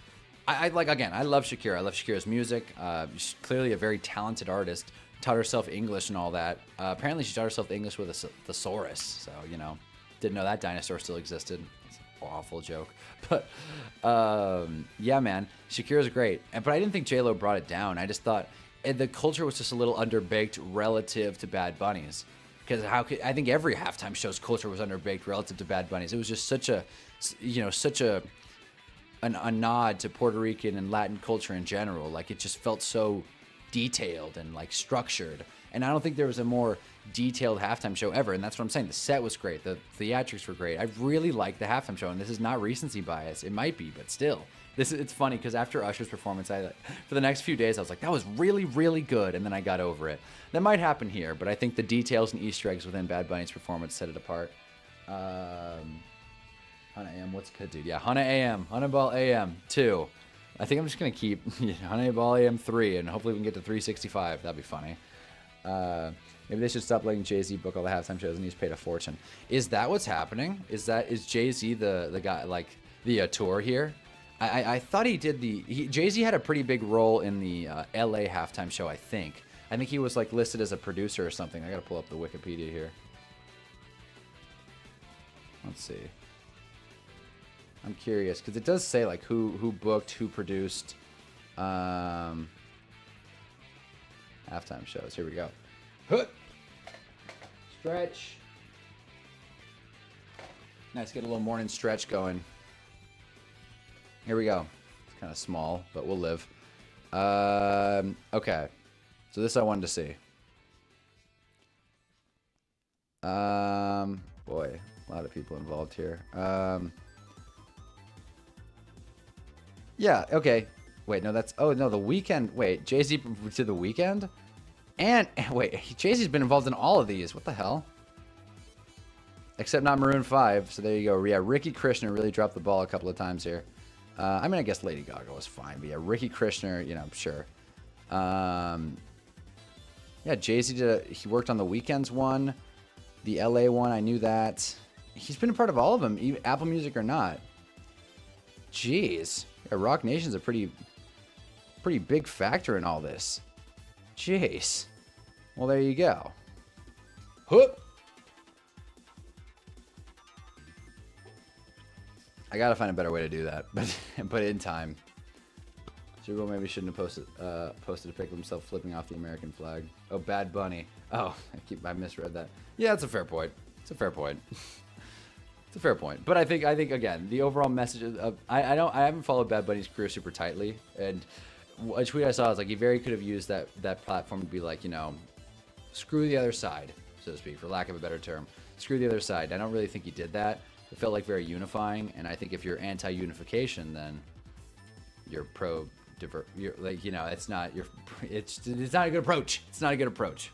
I like, again, I love Shakira. I love Shakira's music. She's clearly a very talented artist. Taught herself English and all that. Apparently, she taught herself English with a thesaurus. So, you know, didn't know that dinosaur still existed. It's an awful joke. But, yeah, man, Shakira's great. But I didn't think J-Lo brought it down. I just thought the culture was just a little underbaked relative to Bad Bunny's. Because I think every halftime show's culture was underbaked relative to Bad Bunny's. It was just such a, you know, a nod to Puerto Rican and Latin culture in general. Like, it just felt so detailed and like structured, and I don't think there was a more detailed halftime show ever. And that's what I'm saying. The set was great, the theatrics were great. I really liked the halftime show, and this is not recency bias. It might be, but still, it's funny because after Usher's performance, for the next few days I was like, that was really, really good, and then I got over it. That might happen here, but I think the details and Easter eggs within Bad Bunny's performance set it apart. Hunna AM, what's good, dude? Yeah, Hunna AM, Hunnaball Am 2. I think I'm just going to keep Hunnaball Am 3, and hopefully we can get to 365. That'd be funny. Maybe they should stop letting Jay-Z book all the halftime shows, and he's paid a fortune. Is that what's happening? Is Jay-Z the guy, like, the tour here? I thought he did Jay-Z had a pretty big role in the LA halftime show, I think. I think he was, like, listed as a producer or something. I got to pull up the Wikipedia here. Let's see. I'm curious because it does say like who booked, who produced halftime shows. Here we go. Stretch. Nice, get a little morning stretch going. Here we go. It's kind of small, but we'll live. Okay. So this I wanted to see. Boy, a lot of people involved here. Yeah, okay. Wait, no, oh, no, The Weeknd. Wait, Jay-Z to The Weeknd? And, wait, Jay-Z's been involved in all of these. What the hell? Except not Maroon 5, so there you go. Yeah, Ricky Krishner really dropped the ball a couple of times here. I mean, I guess Lady Gaga was fine, but yeah, Ricky Krishner, you know, sure. Yeah, Jay-Z he worked on The Weeknd's one. The LA one, I knew that. He's been a part of all of them, even Apple Music or not. Jeez. Yeah, Rock Nation's a pretty big factor in all this. Jeez. Well, there you go. Whoop. I gotta find a better way to do that, but in time. Super Bowl maybe shouldn't have posted a pic of himself flipping off the American flag. Oh, Bad Bunny. Oh, I misread that. Yeah, it's a fair point. It's a fair point. It's a fair point. But I think again, the overall message of I haven't followed Bad Bunny's career super tightly, and a tweet I saw was like he very could have used that platform to be like, you know, screw the other side, so to speak, for lack of a better term. Screw the other side. I don't really think he did that. It felt like very unifying, and I think if you're anti-unification, then you're you're like, you know, it's not a good approach. It's not a good approach.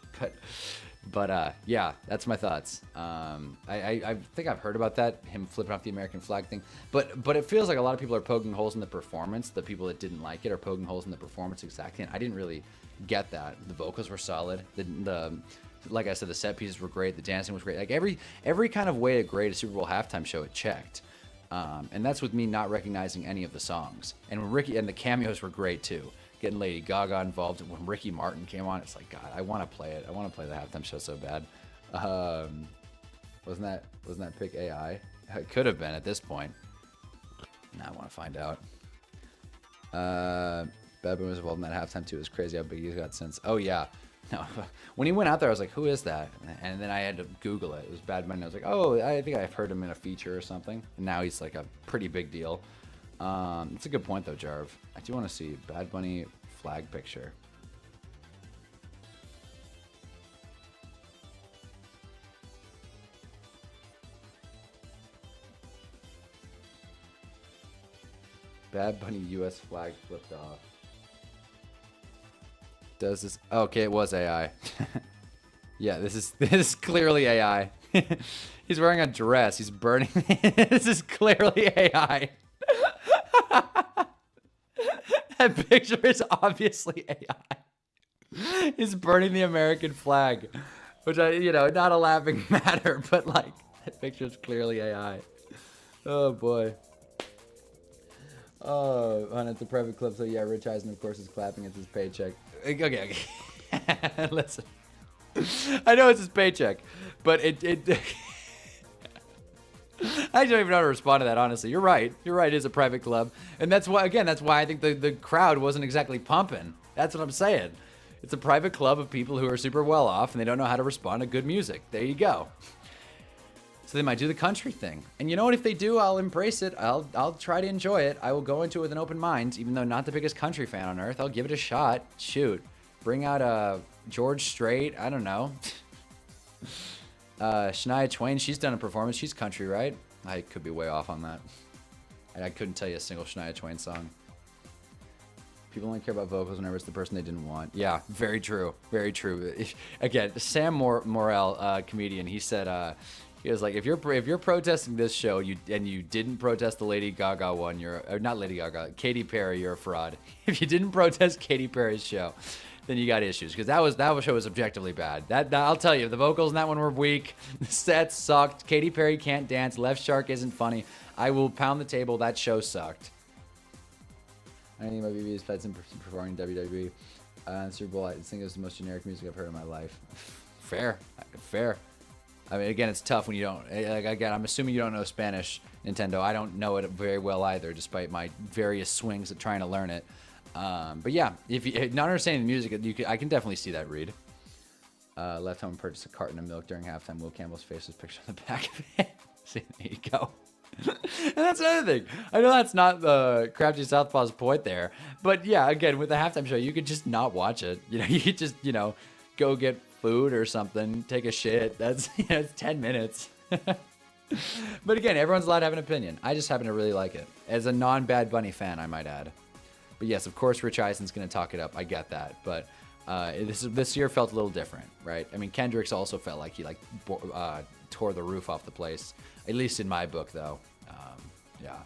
But yeah, that's my thoughts. I think I've heard about that, him flipping off the American flag thing. But it feels like a lot of people are poking holes in the performance. The people that didn't like it are poking holes in the performance exactly. And I didn't really get that. The vocals were solid. Like I said, the set pieces were great. The dancing was great. Like every kind of way to grade a Super Bowl halftime show, it checked. And that's with me not recognizing any of the songs. And when the cameos were great too. Getting Lady Gaga involved. When Ricky Martin came on, it's like, God, I want to play it. I want to play the halftime show so bad. Wasn't that pick AI? It could have been at this point. Now I want to find out. Bad Bunny was involved in that halftime too. It was crazy how big he's got since. Oh yeah. No, when he went out there, I was like, who is that? And then I had to Google it. It was Bad Bunny. I was like, oh, I think I've heard him in a feature or something. And now he's like a pretty big deal. It's a good point though, Jarv. I do want to see Bad Bunny flag picture. Bad Bunny US flag flipped off. Does this? Okay, it was AI. Yeah, this is clearly AI. He's wearing a dress. He's burning. This is clearly AI. That picture is obviously AI. He's burning the American flag, which not a laughing matter, but like picture's clearly AI. Oh boy. Oh, and it's a private club, so yeah, Rich Eisen, of course, is clapping. It's his paycheck. Okay. Listen. I know it's his paycheck, but I don't even know how to respond to that, honestly. You're right. It's a private club. And that's why I think the crowd wasn't exactly pumping. That's what I'm saying. It's a private club of people who are super well off and they don't know how to respond to good music. There you go. So they might do the country thing. And you know what? If they do, I'll embrace it. I'll try to enjoy it. I will go into it with an open mind, even though not the biggest country fan on earth. I'll give it a shot. Shoot. Bring out George Strait. I don't know. Shania Twain, she's done a performance. She's country, right? I could be way off on that. I couldn't tell you a single Shania Twain song. People only care about vocals whenever it's the person they didn't want. Yeah, very true. Very true. Again, Sam Morrell, comedian, he said, he was like, if you're protesting this show and you didn't protest the Lady Gaga one, or not Lady Gaga, Katy Perry, you're a fraud. If you didn't protest Katy Perry's show, then you got issues, because that show was objectively bad. That I'll tell you, the vocals in that one were weak. The sets sucked. Katy Perry can't dance. Left Shark isn't funny. I will pound the table. That show sucked. I think my BB is fed in performing WWE. Super Bowl, I think it was the most generic music I've heard in my life. Fair. I mean, again, it's tough when you don't. Again, I'm assuming you don't know Spanish, Nintendo. I don't know it very well either, despite my various swings at trying to learn it. But yeah, if you not understanding the music, I can definitely see that read. Left home and purchased a carton of milk during halftime. Will Campbell's face was pictured on the back of it. See, there you go. And that's another thing. I know that's not the Crafty Southpaw's point there, but yeah, again, with the halftime show, you could just not watch it. You could just, go get food or something, take a shit. That's, it's 10 minutes. But again, everyone's allowed to have an opinion. I just happen to really like it. As a non-Bad Bunny fan, I might add. But yes, of course, Rich Eisen's going to talk it up. I get that. But this year felt a little different, right? I mean, Kendrick's also felt like he tore the roof off the place. At least in my book, though. Yeah,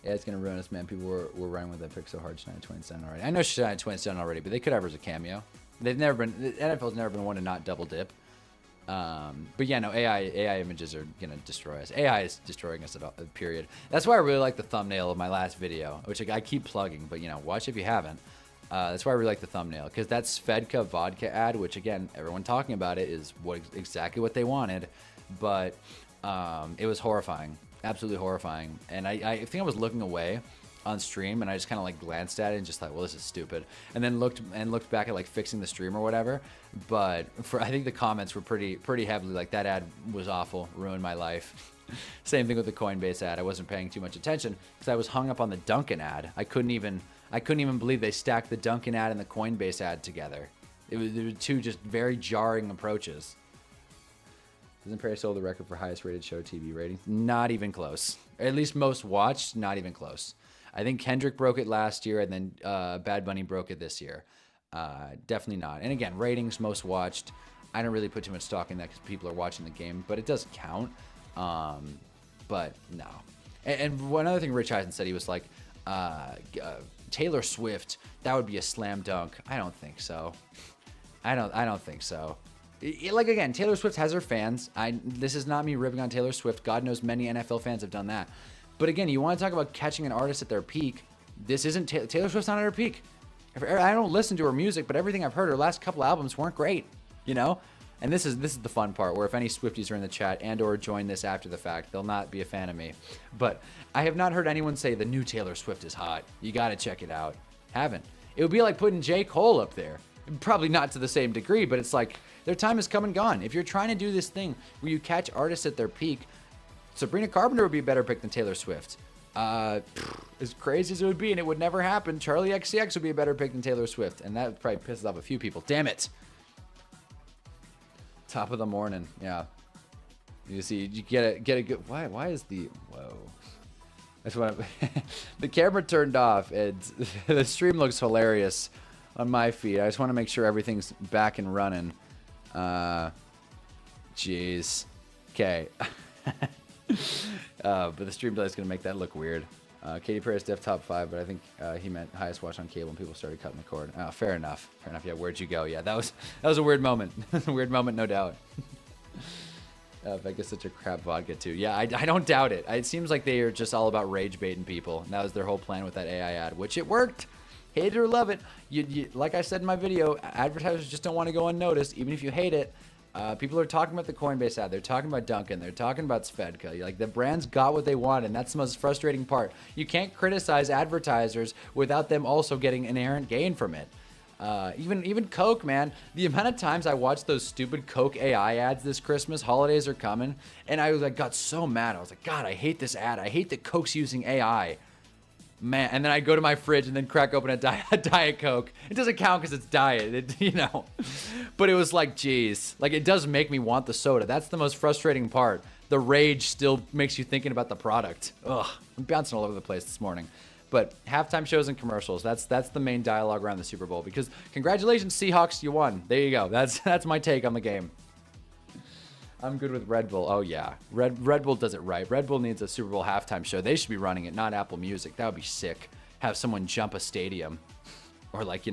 it's going to ruin us, man. People were running with that pick so hard. Shania Twain's done already. I know Shania Twain's done already, but they could have her as a cameo. The NFL's never been one to not double dip. But yeah, no, AI images are going to destroy us. AI is destroying us period. That's why I really like the thumbnail of my last video, which I keep plugging, but watch if you haven't. That's why I really like the thumbnail, because that Svedka vodka ad, which again, everyone talking about it, is exactly what they wanted, but it was horrifying, absolutely horrifying. And I think I was looking away on stream, and I just kind of like glanced at it and just thought, well, this is stupid, and then looked back at like fixing the stream or whatever. But I think the comments were pretty heavily like, that ad was awful, ruined my life. Same thing with the Coinbase ad. I wasn't paying too much attention because I was hung up on the Dunkin' ad. I couldn't even believe they stacked the Dunkin' ad and the Coinbase ad together. There were two just very jarring approaches. Doesn't Paris hold the record for highest rated show TV ratings? Not even close. Or at least most watched, not even close. I think Kendrick broke it last year, and then Bad Bunny broke it this year. Definitely not. And again, ratings, most watched. I don't really put too much stock in that because people are watching the game, but it does count. But no. And one other thing Rich Eisen said, he was like, Taylor Swift, that would be a slam dunk. I don't think so. I don't think so. Like, again, Taylor Swift has her fans. This is not me ripping on Taylor Swift. God knows many NFL fans have done that. But again, you want to talk about catching an artist at their peak. This isn't Taylor Swift's not at her peak. I don't listen to her music, but everything I've heard, her last couple albums weren't great, And this is the fun part, where if any Swifties are in the chat and or join this after the fact, they'll not be a fan of me. But I have not heard anyone say the new Taylor Swift is hot. You got to check it out. Haven't. It would be like putting J. Cole up there. Probably not to the same degree, but it's like their time has come and gone. If you're trying to do this thing where you catch artists at their peak, Sabrina Carpenter would be a better pick than Taylor Swift. As crazy as it would be, and it would never happen, Charlie XCX would be a better pick than Taylor Swift, and that probably pisses off a few people. Damn it. Top of the morning, yeah. You see, you get a good. Why is the whoa? I just want the camera turned off, and the stream looks hilarious on my feed. I just want to make sure everything's back and running. Jeez. Okay. But the stream delay is gonna make that look weird. Katy Perry's def top 5, but I think he meant highest watch on cable, and people started cutting the cord. Oh, fair enough. Yeah, where'd you go? Yeah, that was a weird moment. A weird moment, no doubt. Vega's such a crap vodka too. Yeah, I don't doubt it. It seems like they are just all about rage baiting people. And that was their whole plan with that AI ad, which it worked. Hate it or love it. Like I said in my video, advertisers just don't want to go unnoticed, even if you hate it. People are talking about the Coinbase ad. They're talking about Dunkin'. They're talking about Svedka. Like, the brands got what they wanted, and that's the most frustrating part. You can't criticize advertisers without them also getting inherent gain from it. Even Coke, man. The amount of times I watched those stupid Coke AI ads this Christmas, holidays are coming, and I was like, got so mad. I was like, God, I hate this ad. I hate that Coke's using AI. Man, and then I go to my fridge and then crack open a Diet Coke. It doesn't count because it's diet, But it was like, geez. Like, it does make me want the soda. That's the most frustrating part. The rage still makes you thinking about the product. Ugh, I'm bouncing all over the place this morning. But halftime shows and commercials, that's the main dialogue around the Super Bowl. Because congratulations, Seahawks, you won. There you go. That's my take on the game. I'm good with Red Bull. Oh, yeah. Red Bull does it right. Red Bull needs a Super Bowl halftime show. They should be running it, not Apple Music. That would be sick. Have someone jump a stadium. Or, like,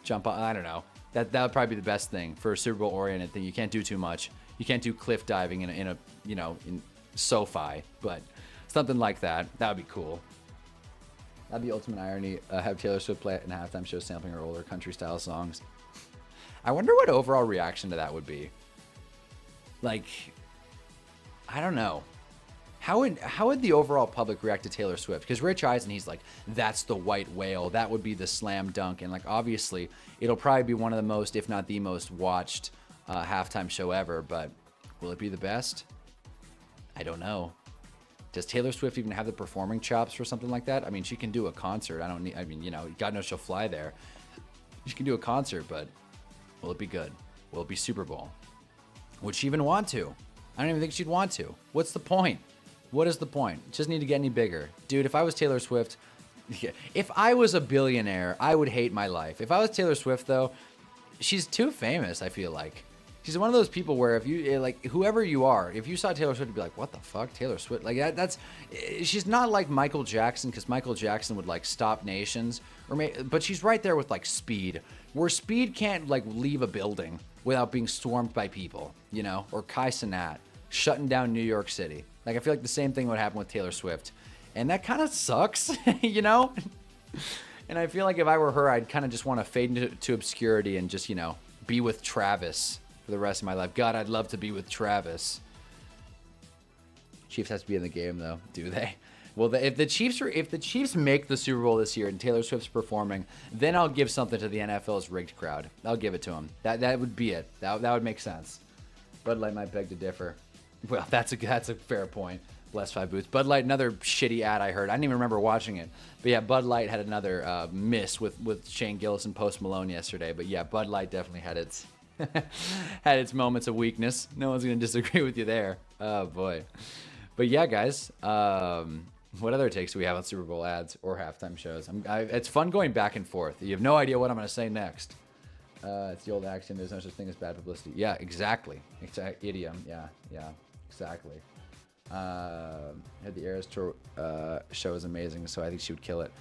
jump on. I don't know. That would probably be the best thing for a Super Bowl-oriented thing. You can't do too much. You can't do cliff diving in SoFi. But something like that. That would be cool. That'd be ultimate irony. Have Taylor Swift play it in a halftime show sampling her older country-style songs. I wonder what overall reaction to that would be. Like, I don't know. How would the overall public react to Taylor Swift? Because Rich Eisen, he's like, that's the white whale. That would be the slam dunk. And, like, obviously, it'll probably be one of the most, if not the most watched halftime show ever. But will it be the best? I don't know. Does Taylor Swift even have the performing chops for something like that? I mean, she can do a concert. God knows she'll fly there. She can do a concert, but will it be good? Will it be Super Bowl? Would she even want to? I don't even think she'd want to. What's the point? What is the point? It doesn't need to get any bigger. Dude, if I was Taylor Swift, if I was a billionaire, I would hate my life. If I was Taylor Swift, though, she's too famous, I feel like. She's one of those people where if you, like, whoever you are, if you saw Taylor Swift, you'd be like, what the fuck, Taylor Swift? Like, she's not like Michael Jackson, because Michael Jackson would, like, stop nations. But she's right there with, like, Speed, where Speed can't, like, leave a building without being swarmed by people, or Kai Cenat shutting down New York City. Like, I feel like the same thing would happen with Taylor Swift. And that kind of sucks, And I feel like if I were her, I'd kind of just want to fade into obscurity and just, be with Travis for the rest of my life. God, I'd love to be with Travis. Chiefs has to be in the game, though, do they? Well, if the Chiefs make the Super Bowl this year and Taylor Swift's performing, then I'll give something to the NFL's rigged crowd. I'll give it to them. That would be it. That would make sense. Bud Light might beg to differ. Well, that's a fair point. Bless 5 Boots. Bud Light, another shitty ad I heard. I didn't even remember watching it. But yeah, Bud Light had another miss with Shane Gillis and Post Malone yesterday. But yeah, Bud Light definitely had its moments of weakness. No one's going to disagree with you there. Oh, boy. But yeah, guys, what other takes do we have on Super Bowl ads or halftime shows? It's fun going back and forth. You have no idea what I'm going to say next. It's the old axiom, there's no such thing as bad publicity. Yeah, exactly. Idiom. Yeah, exactly. Had the Eras Tour show is amazing, so I think she would kill it.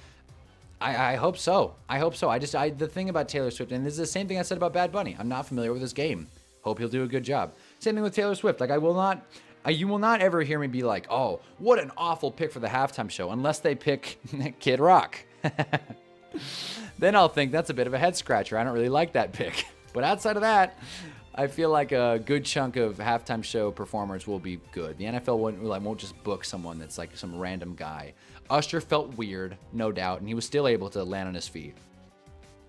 I hope so. The thing about Taylor Swift, and this is the same thing I said about Bad Bunny. I'm not familiar with his game. Hope he'll do a good job. Same thing with Taylor Swift. Like, you will not ever hear me be like, oh, what an awful pick for the halftime show, unless they pick Kid Rock. Then I'll think that's a bit of a head scratcher. I don't really like that pick. But outside of that, I feel like a good chunk of halftime show performers will be good. The NFL won't just book someone that's like some random guy. Usher felt weird, no doubt, and he was still able to land on his feet.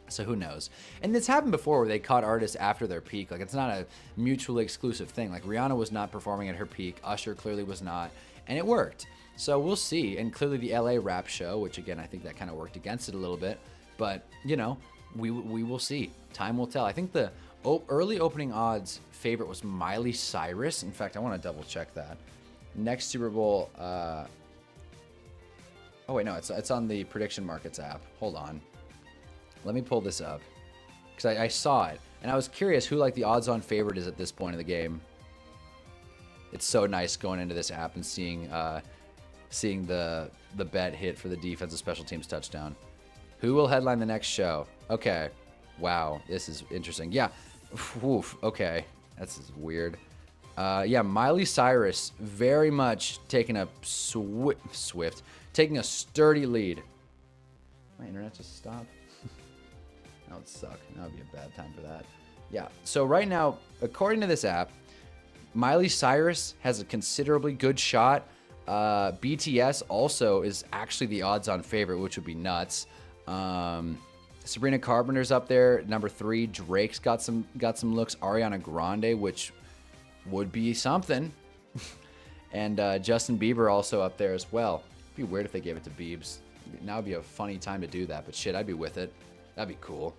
So who knows? And it's happened before where they caught artists after their peak. Like, it's not a mutually exclusive thing. Like, Rihanna was not performing at her peak. Usher clearly was not. And it worked. So we'll see. And clearly the LA rap show, which again, I think that kind of worked against it a little bit. But, we will see. Time will tell. I think the early opening odds favorite was Miley Cyrus. In fact, I want to double check that. Next Super Bowl. Oh, wait, no, it's on the prediction markets app. Hold on. Let me pull this up, because I saw it, and I was curious who, like, the odds-on favorite is at this point of the game. It's so nice going into this app and seeing the bet hit for the defensive special teams touchdown. Who will headline the next show? Okay. Wow, this is interesting. Yeah. Oof, okay. That's weird. Yeah, Miley Cyrus very much taking a taking a sturdy lead. My internet just stopped. That would suck. That would be a bad time for that. Yeah, so right now, according to this app, Miley Cyrus has a considerably good shot. BTS also is actually the odds-on favorite, which would be nuts. Sabrina Carpenter's up there, number 3. Drake's got some looks. Ariana Grande, which would be something. And Justin Bieber also up there as well. It'd be weird if they gave it to Biebs. Now would be a funny time to do that, but shit, I'd be with it. That'd be cool.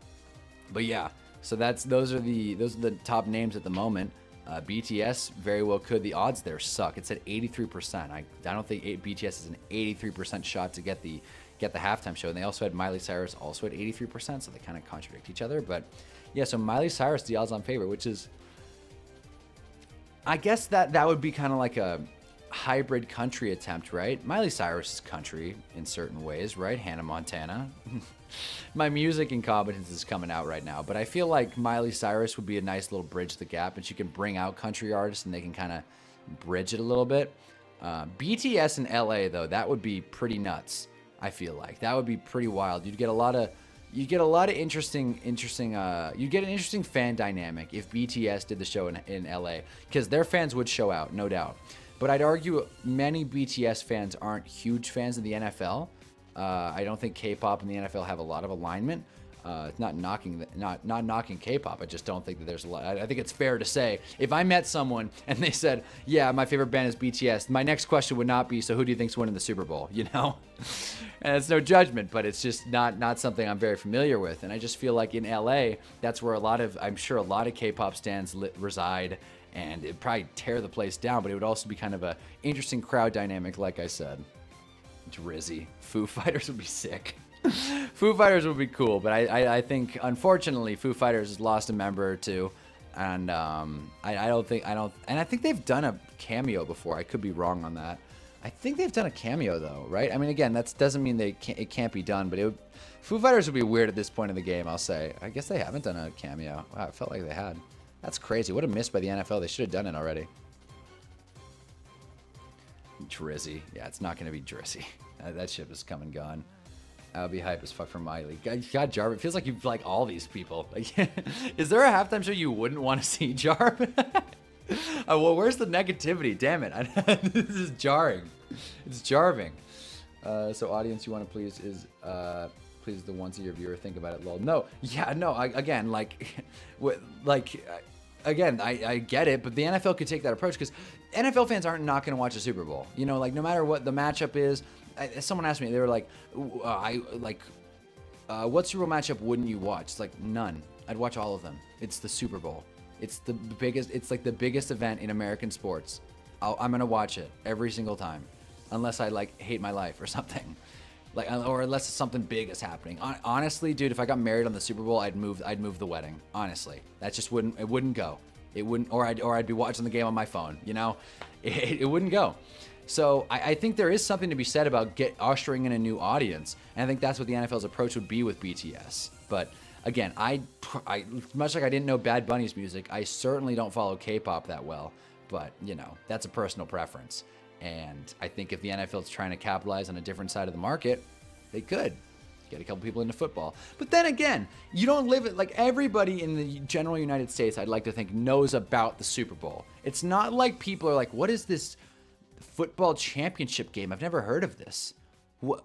But yeah, so those are the top names at the moment. BTS very well could. The odds there suck. It's at 83%. I don't think BTS is an 83% shot to get the halftime show. And they also had Miley Cyrus also at 83%, so they kind of contradict each other. But yeah, so Miley Cyrus the odds-on favorite, which is, I guess that would be kind of like a hybrid country attempt, right? Miley Cyrus is country in certain ways, right? Hannah Montana. My music incompetence is coming out right now, but I feel like Miley Cyrus would be a nice little bridge the gap, and she can bring out country artists and they can kind of bridge it a little bit. BTS in LA though, that would be pretty nuts. I feel like that would be pretty wild. You'd get a lot of interesting you'd get an interesting fan dynamic if BTS did the show in LA, because their fans would show out, no doubt. But I'd argue many BTS fans aren't huge fans of the NFL. I don't think K-pop and the NFL have a lot of alignment. Not knocking K-pop. I just don't think that there's a lot. I think it's fair to say if I met someone and they said, "Yeah, my favorite band is BTS," my next question would not be, "So who do you think's winning the Super Bowl?" You know, and it's no judgment, but it's just not something I'm very familiar with. And I just feel like in LA, that's where I'm sure a lot of K-pop stans reside, and it'd probably tear the place down. But it would also be kind of a interesting crowd dynamic, like I said. Drizzy. Foo Fighters would be sick. Foo Fighters would be cool, but I think, unfortunately, Foo Fighters has lost a member or two, and I think they've done a cameo before. I could be wrong on that. I think they've done a cameo though, right? I mean, again, that doesn't mean it can't be done, but Foo Fighters would be weird at this point in the game, I'll say. I guess they haven't done a cameo. Wow, it felt like they had. That's crazy. What a miss by the NFL. They should have done it already. Drizzy. Yeah, it's not going to be Drizzy. That ship is come and gone. I'll be hype as fuck for Miley. God, Jarv, it feels like you like all these people. Like, is there a halftime show you wouldn't want to see, Jarv? Well, where's the negativity? Damn it. This is jarring. It's jarving. So audience, you want to please the ones of your viewer think about it, lol. No. Yeah, no. Again, I get it, but the NFL could take that approach, because NFL fans aren't not going to watch a Super Bowl. You know, like, no matter what the matchup is. Someone asked me, they were like, what Super Bowl matchup wouldn't you watch? It's like, none. I'd watch all of them. It's the Super Bowl. It's the biggest. It's like the biggest event in American sports. I'm going to watch it every single time, unless I like hate my life or something. Like, or unless something big is happening. Honestly, dude, if I got married on the Super Bowl, I'd move the wedding. Honestly, that just wouldn't go. It wouldn't, or I'd be watching the game on my phone. You know, it wouldn't go. So I think there is something to be said about ushering in a new audience, and I think that's what the NFL's approach would be with BTS. But again, I much like I didn't know Bad Bunny's music, I certainly don't follow K-pop that well. But you know, that's a personal preference. And I think if the NFL is trying to capitalize on a different side of the market, they could get a couple people into football. But then again, you don't live it like everybody in the general United States, I'd like to think, knows about the Super Bowl. It's not like people are like, what is this football championship game? I've never heard of this. What?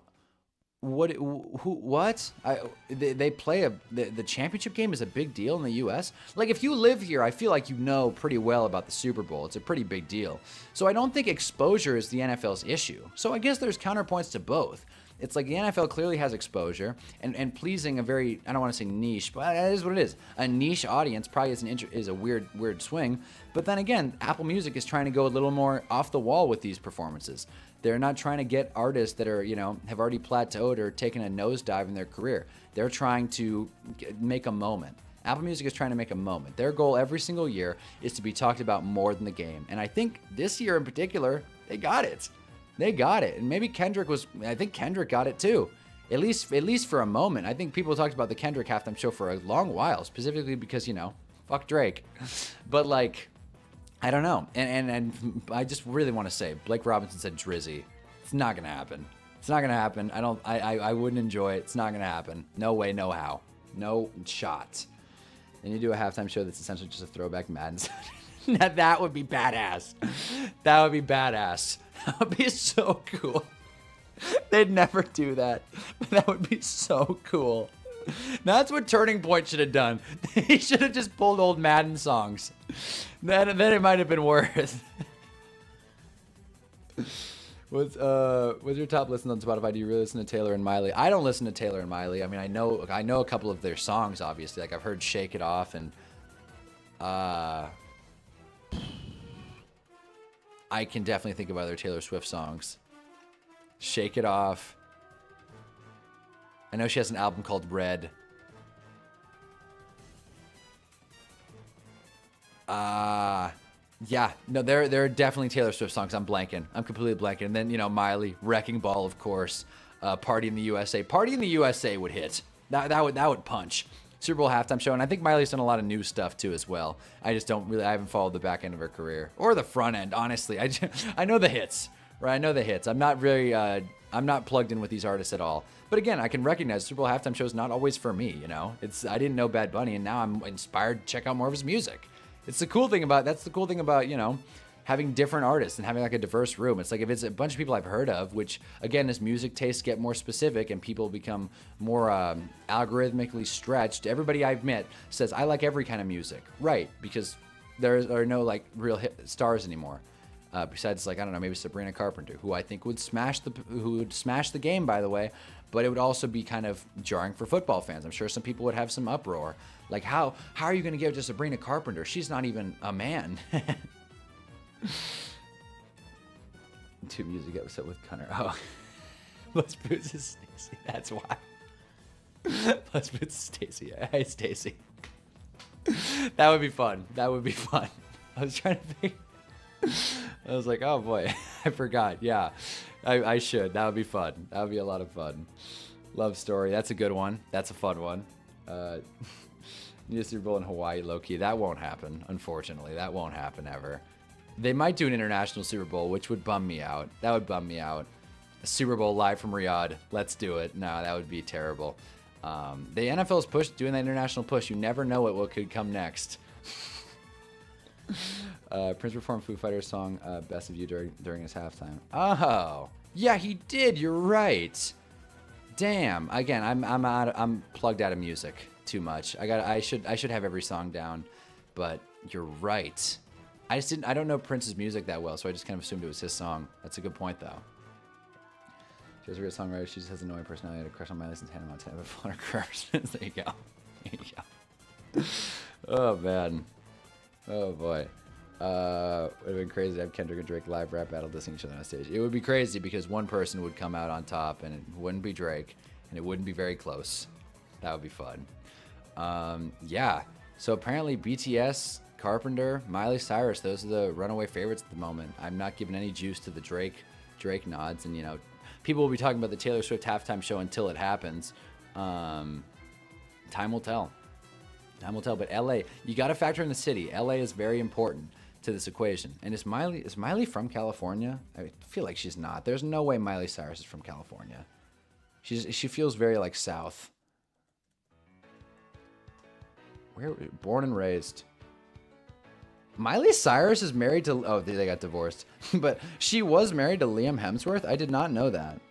They play the championship game is a big deal in the U.S. Like, if you live here, I feel like you know pretty well about the Super Bowl. It's a pretty big deal. So I don't think exposure is the NFL's issue. So I guess there's counterpoints to both. It's like the NFL clearly has exposure and pleasing a very, I don't want to say niche, but that is what it is. A niche audience probably is a weird swing. But then again, Apple Music is trying to go a little more off the wall with these performances. They're not trying to get artists that are, have already plateaued or taken a nosedive in their career. They're trying to make a moment. Apple Music is trying to make a moment. Their goal every single year is to be talked about more than the game. And I think this year in particular, they got it. They got it. And maybe Kendrick got it too. At least for a moment. I think people talked about the Kendrick halftime show for a long while, specifically because, fuck Drake. But like, I don't know. And I just really want to say, Blake Robinson said Drizzy. It's not going to happen. It's not going to happen. I wouldn't enjoy it. It's not going to happen. No way, no how. No shot. And you do a halftime show that's essentially just a throwback Madden. That would be badass. That would be badass. That would be so cool. They'd never do that. But that would be so cool. That's what Turning Point should have done. He should have just pulled old Madden songs. Then it might have been worth. What's your top listen on Spotify? Do you really listen to Taylor and Miley? I don't listen to Taylor and Miley. I mean, I know a couple of their songs, obviously. Like I've heard "Shake It Off" and I can definitely think of other Taylor Swift songs. "Shake It Off." I know she has an album called Red. Yeah, no, there are definitely Taylor Swift songs. I'm blanking. I'm completely blanking. And then, you know, Miley, Wrecking Ball, of course. Party in the USA. Party in the USA would hit. That would punch. Super Bowl halftime show. And I think Miley's done a lot of new stuff too as well. I haven't followed the back end of her career. Or the front end, honestly. I know the hits, right? I know the hits. I'm not plugged in with these artists at all. But again, I can recognize Super Bowl halftime show is not always for me, you know? I didn't know Bad Bunny, and now I'm inspired to check out more of his music. That's the cool thing about, you know, having different artists and having like a diverse room. It's like if it's a bunch of people I've heard of, which again, as music tastes get more specific and people become more algorithmically stretched, everybody I've met says, I like every kind of music. Right, because there are no like real hit stars anymore. Besides, like, I don't know, maybe Sabrina Carpenter, who I think would smash the game, by the way, but it would also be kind of jarring for football fans. I'm sure some people would have some uproar. Like, how are you going to give it to Sabrina Carpenter? She's not even a man. Two music episode with Connor. Oh, Plus Boots is Stacy. That's why. Plus Boots is Stacy. Hi, Stacy. That would be fun. That would be fun. I was trying to think. I was like, oh boy, I forgot. Yeah, I should. That would be fun. That would be a lot of fun. Love Story. That's a good one. That's a fun one. New Super Bowl in Hawaii, low-key. That won't happen, unfortunately. That won't happen ever. They might do an international Super Bowl, which would bum me out. That would bum me out. A Super Bowl live from Riyadh. Let's do it. No, that would be terrible. The NFL's doing the international push. You never know what could come next. Prince performed Foo Fighters song "Best of You" during his halftime. Oh, yeah, he did. You're right. Damn. Again, I'm plugged out of music too much. I should have every song down, but you're right. I don't know Prince's music that well, so I just kind of assumed it was his song. That's a good point, though. She has a great songwriter. She just has an annoying personality. I had a crush on Miley since Hannah Montana before her curse. There you go. There you go. Oh man. Oh boy. It would have been crazy to have Kendrick and Drake live rap battle dissing each other on stage. It would be crazy because one person would come out on top and it wouldn't be Drake and it wouldn't be very close. That would be fun. Yeah. So apparently BTS, Carpenter, Miley Cyrus, those are the runaway favorites at the moment. I'm not giving any juice to the Drake nods, and you know, people will be talking about the Taylor Swift halftime show until it happens. Time will tell. Time will tell. But LA, you got to factor in the city. LA is very important to this equation. And is Miley from California? I feel like she's not. There's no way Miley Cyrus is from California. She feels very like South. Born and raised. Miley Cyrus is married to... Oh, they got divorced. But she was married to Liam Hemsworth? I did not know that.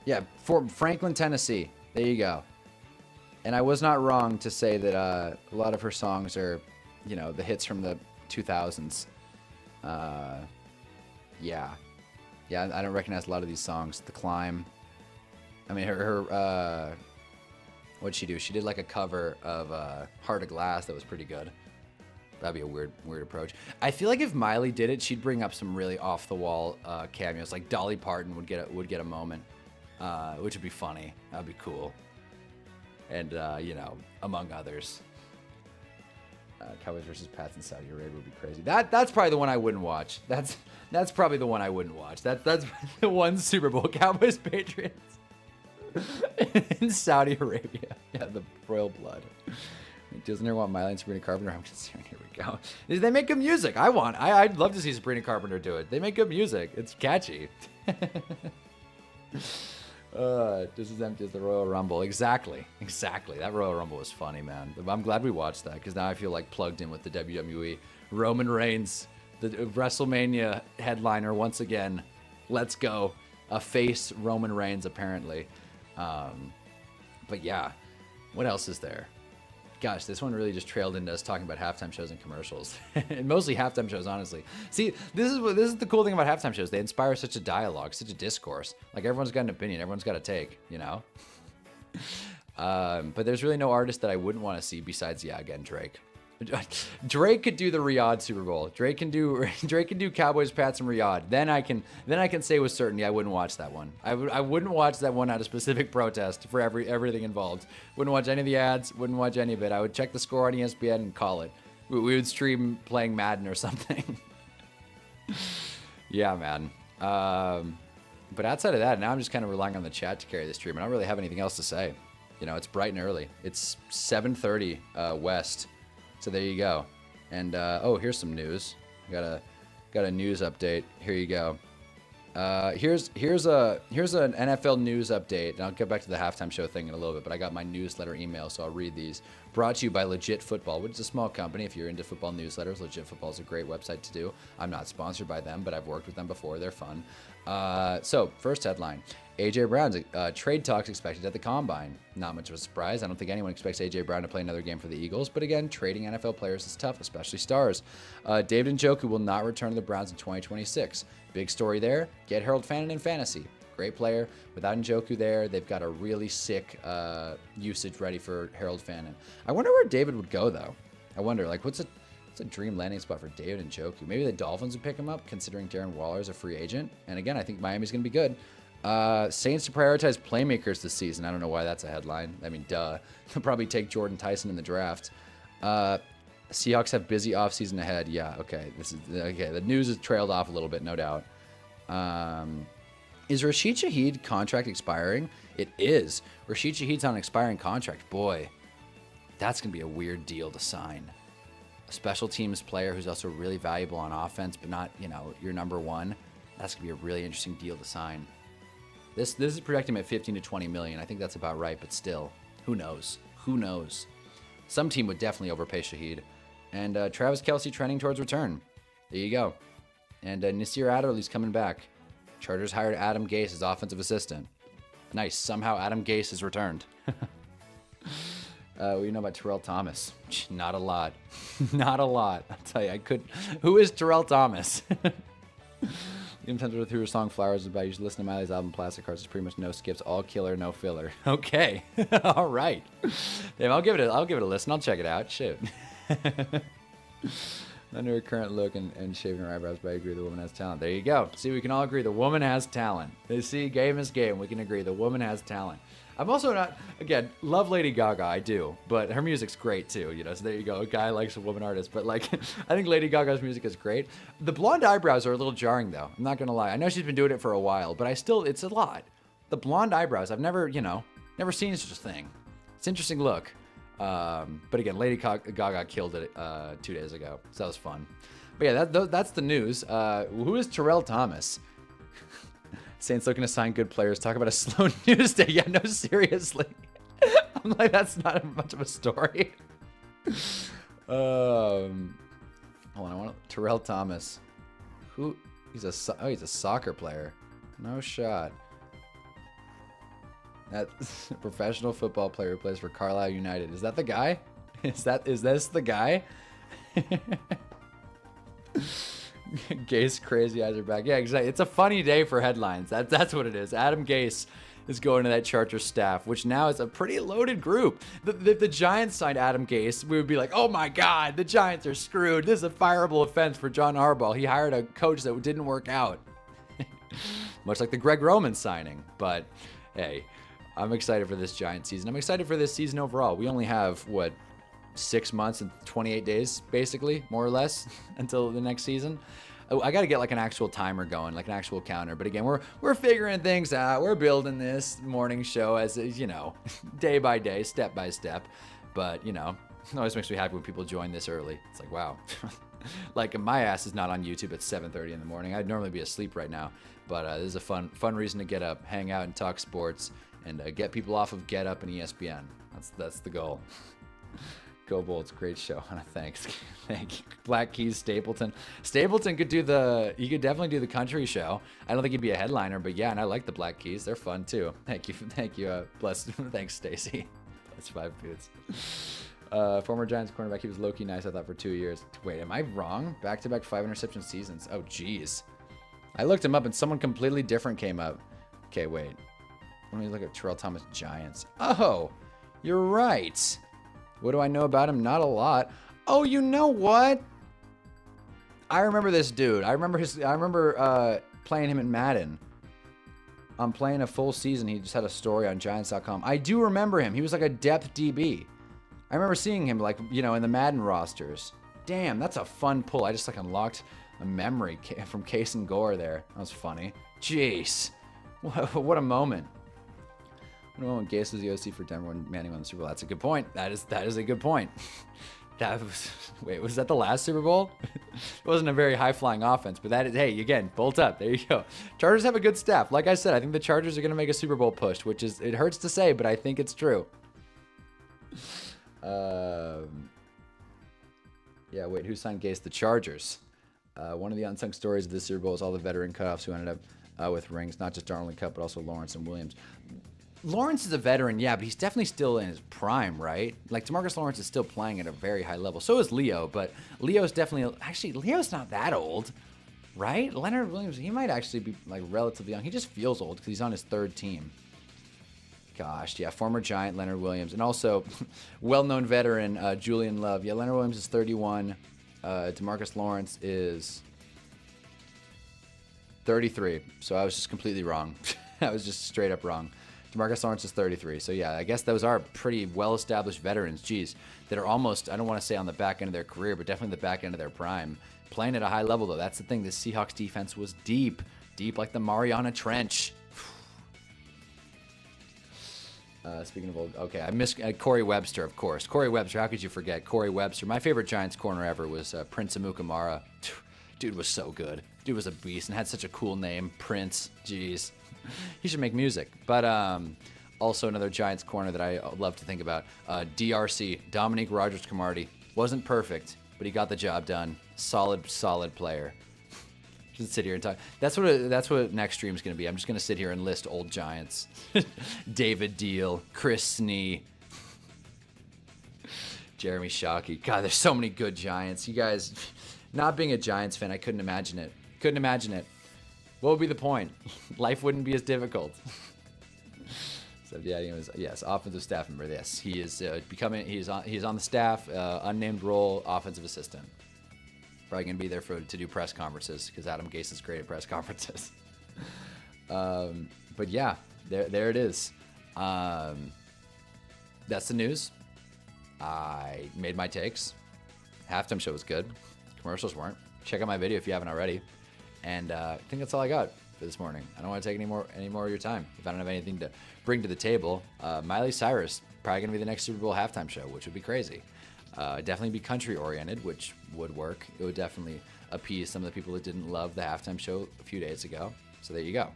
Yeah, for Franklin, Tennessee. There you go. And I was not wrong to say that a lot of her songs are, you know, the hits from the 2000s. Yeah. Yeah, I don't recognize a lot of these songs. The Climb. I mean, her what'd she do? She did like a cover of Heart of Glass that was pretty good. That'd be a weird approach. I feel like if Miley did it, she'd bring up some really off the wall cameos. Like Dolly Parton would get a moment, which would be funny. That'd be cool. And you know, among others, Cowboys versus Pats in Saudi Arabia would be crazy. That's probably the one I wouldn't watch. That's probably the one I wouldn't watch. That's the one Super Bowl, Cowboys Patriots in Saudi Arabia. Yeah, the royal blood. Doesn't everyone want Miley and Sabrina Carpenter? I'm concerned. Here we go. go. They make good music. I'd love to see Sabrina Carpenter do it. They make good music. It's catchy. Just as empty as the Royal Rumble. Exactly. That Royal Rumble was funny, man. I'm glad we watched that because now I feel like plugged in with the WWE. Roman Reigns, the WrestleMania headliner once again. Let's go. A face Roman Reigns, apparently. But yeah, what else is there? Gosh, this one really just trailed into us talking about halftime shows and commercials. And mostly halftime shows, honestly. See, this is the cool thing about halftime shows. They inspire such a dialogue, such a discourse. Like, everyone's got an opinion. Everyone's got a take, you know? But there's really no artist that I wouldn't want to see besides, yeah, again, Drake. Drake could do the Riyadh Super Bowl. Drake can do Cowboys, Pats, and Riyadh. Then I can say with certainty I wouldn't watch that one. I wouldn't watch that one out of specific protest for everything involved. Wouldn't watch any of the ads. Wouldn't watch any of it. I would check the score on ESPN and call it. We would stream playing Madden or something. Yeah, man. But outside of that, now I'm just kind of relying on the chat to carry the stream. I don't really have anything else to say. You know, it's bright and early. It's 7:30 West. So there you go. And oh, here's some news. Got a news update. Here you go. Here's an NFL news update. And I'll get back to the halftime show thing in a little bit, but I got my newsletter email, so I'll read these. Brought to you by Legit Football, which is a small company. If you're into football newsletters, Legit Football is a great website to do. I'm not sponsored by them, but I've worked with them before. They're fun. So first headline. A.J. Brown's trade talks expected at the Combine. Not much of a surprise. I don't think anyone expects A.J. Brown to play another game for the Eagles. But again, trading NFL players is tough, especially stars. David Njoku will not return to the Browns in 2026. Big story there. Get Harold Fannin in fantasy. Great player. Without Njoku there, they've got a really sick usage ready for Harold Fannin. I wonder where David would go, though. I wonder, like, what's a dream landing spot for David Njoku? Maybe the Dolphins would pick him up, considering Darren Waller is a free agent. And again, I think Miami's going to be good. Saints to prioritize playmakers this season. I don't know why that's a headline. I mean, duh. They'll probably take Jordan Tyson in the draft. Seahawks have busy offseason ahead. Yeah, okay. Okay. The news has trailed off a little bit, no doubt. Is Rashid Shaheed contract expiring? It is. Rashid Shaheed's on an expiring contract. Boy, that's going to be a weird deal to sign. A special teams player who's also really valuable on offense, but not, your number one. That's going to be a really interesting deal to sign. This is projecting at 15 to 20 million. I think that's about right, but still, who knows? Who knows? Some team would definitely overpay Shaheed. And Travis Kelce trending towards return. There you go. And Nasir Adderley's coming back. Chargers hired Adam Gase as offensive assistant. Nice. Somehow Adam Gase has returned. What do you know about Terrell Thomas? Not a lot. Not a lot. I'll tell you, Who is Terrell Thomas? Even Tender through her song Flowers is about you should listen to Miley's album Plastic Hearts. It's pretty much no skips, all killer, no filler. Okay. All right. Damn, I'll give it a listen. I'll check it out. Shoot. Under her current look and shaving her eyebrows, but I agree the woman has talent. There you go. See, we can all agree the woman has talent. They see game is game. We can agree the woman has talent. I'm also not, again, love Lady Gaga, I do, but her music's great too, so there you go, a guy likes a woman artist, but like, I think Lady Gaga's music is great. The blonde eyebrows are a little jarring though, I'm not gonna lie. I know she's been doing it for a while, but it's a lot. The blonde eyebrows, I've never seen such a thing. It's an interesting look. But again, Lady Gaga killed it 2 days ago, so that was fun. But yeah, that's the news. Who is Terrell Thomas? Saints looking to sign good players. Talk about a slow news day. Yeah, no, seriously. I'm like, that's not much of a story. Hold on, Terrell Thomas. He's a soccer player. No shot. That professional football player who plays for Carlisle United. Is that the guy? Is this the guy? Gase crazy eyes are back. Yeah, exactly. It's a funny day for headlines. That's what it is. Adam Gase is going to that Chargers staff, which now is a pretty loaded group. If the Giants signed Adam Gase, we would be like, oh my God, the Giants are screwed. This is a fireable offense for John Harbaugh. He hired a coach that didn't work out. Much like the Greg Roman signing. But hey, I'm excited for this Giant season. I'm excited for this season overall. We only have, 6 months and 28 days, basically, more or less, until the next season. I got to get like an actual timer going, like an actual counter. But again, we're figuring things out. We're building this morning show as day by day, step by step. But, you know, it always makes me happy when people join this early. It's like, wow. Like, my ass is not on YouTube at 7:30 in the morning. I'd normally be asleep right now. But this is a fun reason to get up, hang out, and talk sports, and get people off of Get Up and ESPN. That's the goal. Go Bolts, great show. Thanks. Thank you. Black Keys, Stapleton. Stapleton could definitely do the country show. I don't think he'd be a headliner, but yeah, and I like the Black Keys. They're fun too. Thank you. Bless. Thanks, Stacy. That's 5 boots. Former Giants cornerback. He was low-key nice, I thought, for 2 years. Wait, am I wrong? Back-to-back 5 interception seasons. Oh, geez. I looked him up and someone completely different came up. Okay, wait. Let me look at Terrell Thomas Giants. Oh, you're right. What do I know about him? Not a lot. Oh, you know what? I remember this dude. I remember playing him in Madden. I'm playing a full season. He just had a story on Giants.com. I do remember him. He was like a depth DB. I remember seeing him like, you know, in the Madden rosters. Damn, that's a fun pull. I just like unlocked a memory from Case and Gore there. That was funny. Jeez. What a moment. What a moment. Gase was the OC for Denver when Manning won the Super Bowl. That's a good point. That is a good point. Wait, was that the last Super Bowl? It wasn't a very high-flying offense, but that is, hey, again, bolt up. There you go. Chargers have a good staff. Like I said, I think the Chargers are going to make a Super Bowl push, which is, it hurts to say, but I think it's true. Yeah, wait, who signed Gase? The Chargers. One of the unsung stories of this Super Bowl is all the veteran cutoffs who ended up with rings, not just Darnold Cup, but also Lawrence and Williams. Lawrence is a veteran, yeah, but he's definitely still in his prime, right? Like, DeMarcus Lawrence is still playing at a very high level. So is Leo, but Leo's definitely... Actually, Leo's not that old, right? Leonard Williams, he might actually be, like, relatively young. He just feels old because he's on his 3rd team. Gosh, yeah, former Giant Leonard Williams. And also, well-known veteran Julian Love. Yeah, Leonard Williams is 31. DeMarcus Lawrence is 33. So I was just completely wrong. I was just straight up wrong. DeMarcus Lawrence is 33. So, yeah, I guess those are pretty well-established veterans, geez, that are almost, I don't want to say on the back end of their career, but definitely the back end of their prime. Playing at a high level, though. That's the thing. The Seahawks defense was deep. Deep like the Mariana Trench. Speaking of old, okay, I missed Corey Webster, of course. Corey Webster, how could you forget? Corey Webster. My favorite Giants corner ever was Prince Amukamara. Dude was so good. Dude was a beast and had such a cool name, Prince. Jeez. He should make music. But also another Giants corner that I love to think about, DRC, Dominique Rodgers-Cromartie. Wasn't perfect, but he got the job done. Solid player. Just sit here and talk. That's what next stream's gonna be. I'm just gonna sit here and list old Giants. David Deal, Chris Snee, Jeremy Shockey. God, there's so many good Giants. You guys, not being a Giants fan, I couldn't imagine it. Couldn't imagine it. What would be the point? Life wouldn't be as difficult. So yeah, yes, offensive staff member. Yes, he is He's on the staff, unnamed role, offensive assistant. Probably gonna be there to do press conferences because Adam Gase is great at press conferences. But yeah, there it is. That's the news. I made my takes. Halftime show was good. Commercials weren't. Check out my video if you haven't already. And I think that's all I got for this morning. I don't want to take any more of your time. If I don't have anything to bring to the table, Miley Cyrus probably gonna be the next Super Bowl halftime show, which would be crazy. Definitely be country oriented, which would work. It would definitely appease some of the people that didn't love the halftime show a few days ago. So there you go.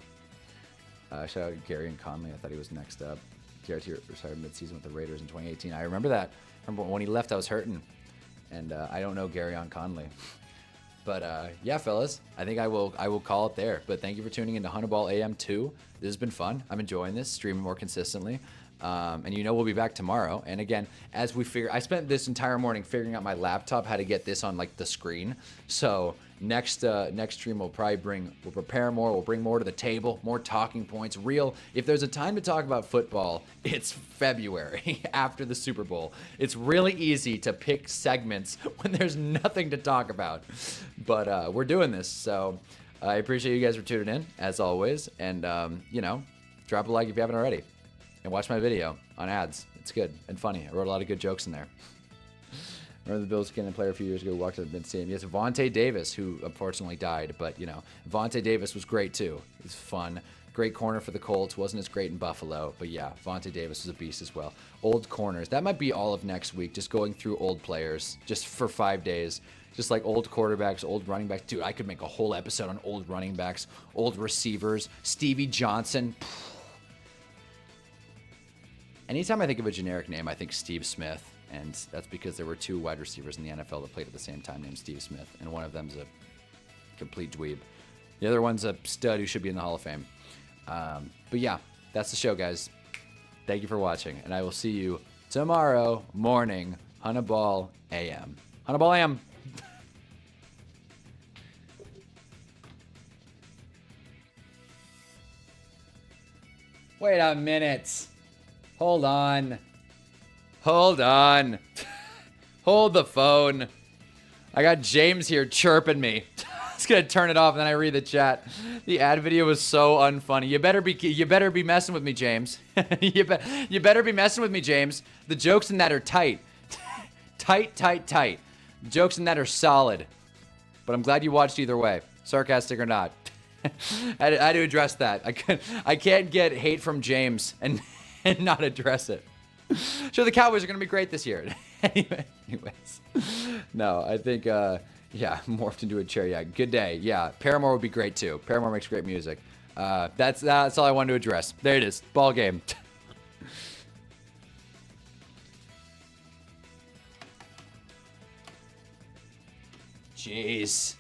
Shout out to Gary and Conley. I thought he was next up. Garrett retired midseason with the Raiders in 2018. I remember that. Remember when he left, I was hurting. And I don't know Gary on Conley. But yeah, fellas, I think I will call it there. But thank you for tuning into Hunnaball AM 2. This has been fun. I'm enjoying this, streaming more consistently. And we'll be back tomorrow. And again, as we figure, I spent this entire morning figuring out my laptop, how to get this on like the screen. So next stream we'll prepare more, we'll bring more to the table, more talking points, real. If there's a time to talk about football, it's February after the Super Bowl. It's really easy to pick segments when there's nothing to talk about. But we're doing this. So I appreciate you guys for tuning in as always. And drop a like if you haven't already. And watch my video on ads. It's good and funny. I wrote a lot of good jokes in there. Remember the Bills getting a player a few years ago who walked out of mid-stadium? Yes, Vontae Davis, who unfortunately died. But, Vontae Davis was great, too. It was fun. Great corner for the Colts. Wasn't as great in Buffalo. But yeah, Vontae Davis was a beast as well. Old corners. That might be all of next week. Just going through old players just for 5 days. Just like old quarterbacks, old running backs. Dude, I could make a whole episode on old running backs, old receivers. Stevie Johnson. Anytime I think of a generic name, I think Steve Smith. And that's because there were 2 wide receivers in the NFL that played at the same time named Steve Smith. And one of them's a complete dweeb. The other one's a stud who should be in the Hall of Fame. But yeah, that's the show, guys. Thank you for watching. And I will see you tomorrow morning, Hunnaball AM. Hunnaball Am. Wait a minute. Hold on. Hold on. Hold the phone. I got James here chirping me. I was gonna turn it off and then I read the chat. The ad video was so unfunny. You better be messing with me, James. you better be messing with me, James. The jokes in that are tight. tight. The jokes in that are solid. But I'm glad you watched either way, sarcastic or not. I had to address that. I can't get hate from James and not address it. Sure, the Cowboys are going to be great this year. Anyways. No, I think, yeah, morphed into a chair. Yeah, good day. Yeah, Paramore would be great too. Paramore makes great music. That's all I wanted to address. There it is. Ball game. Jeez.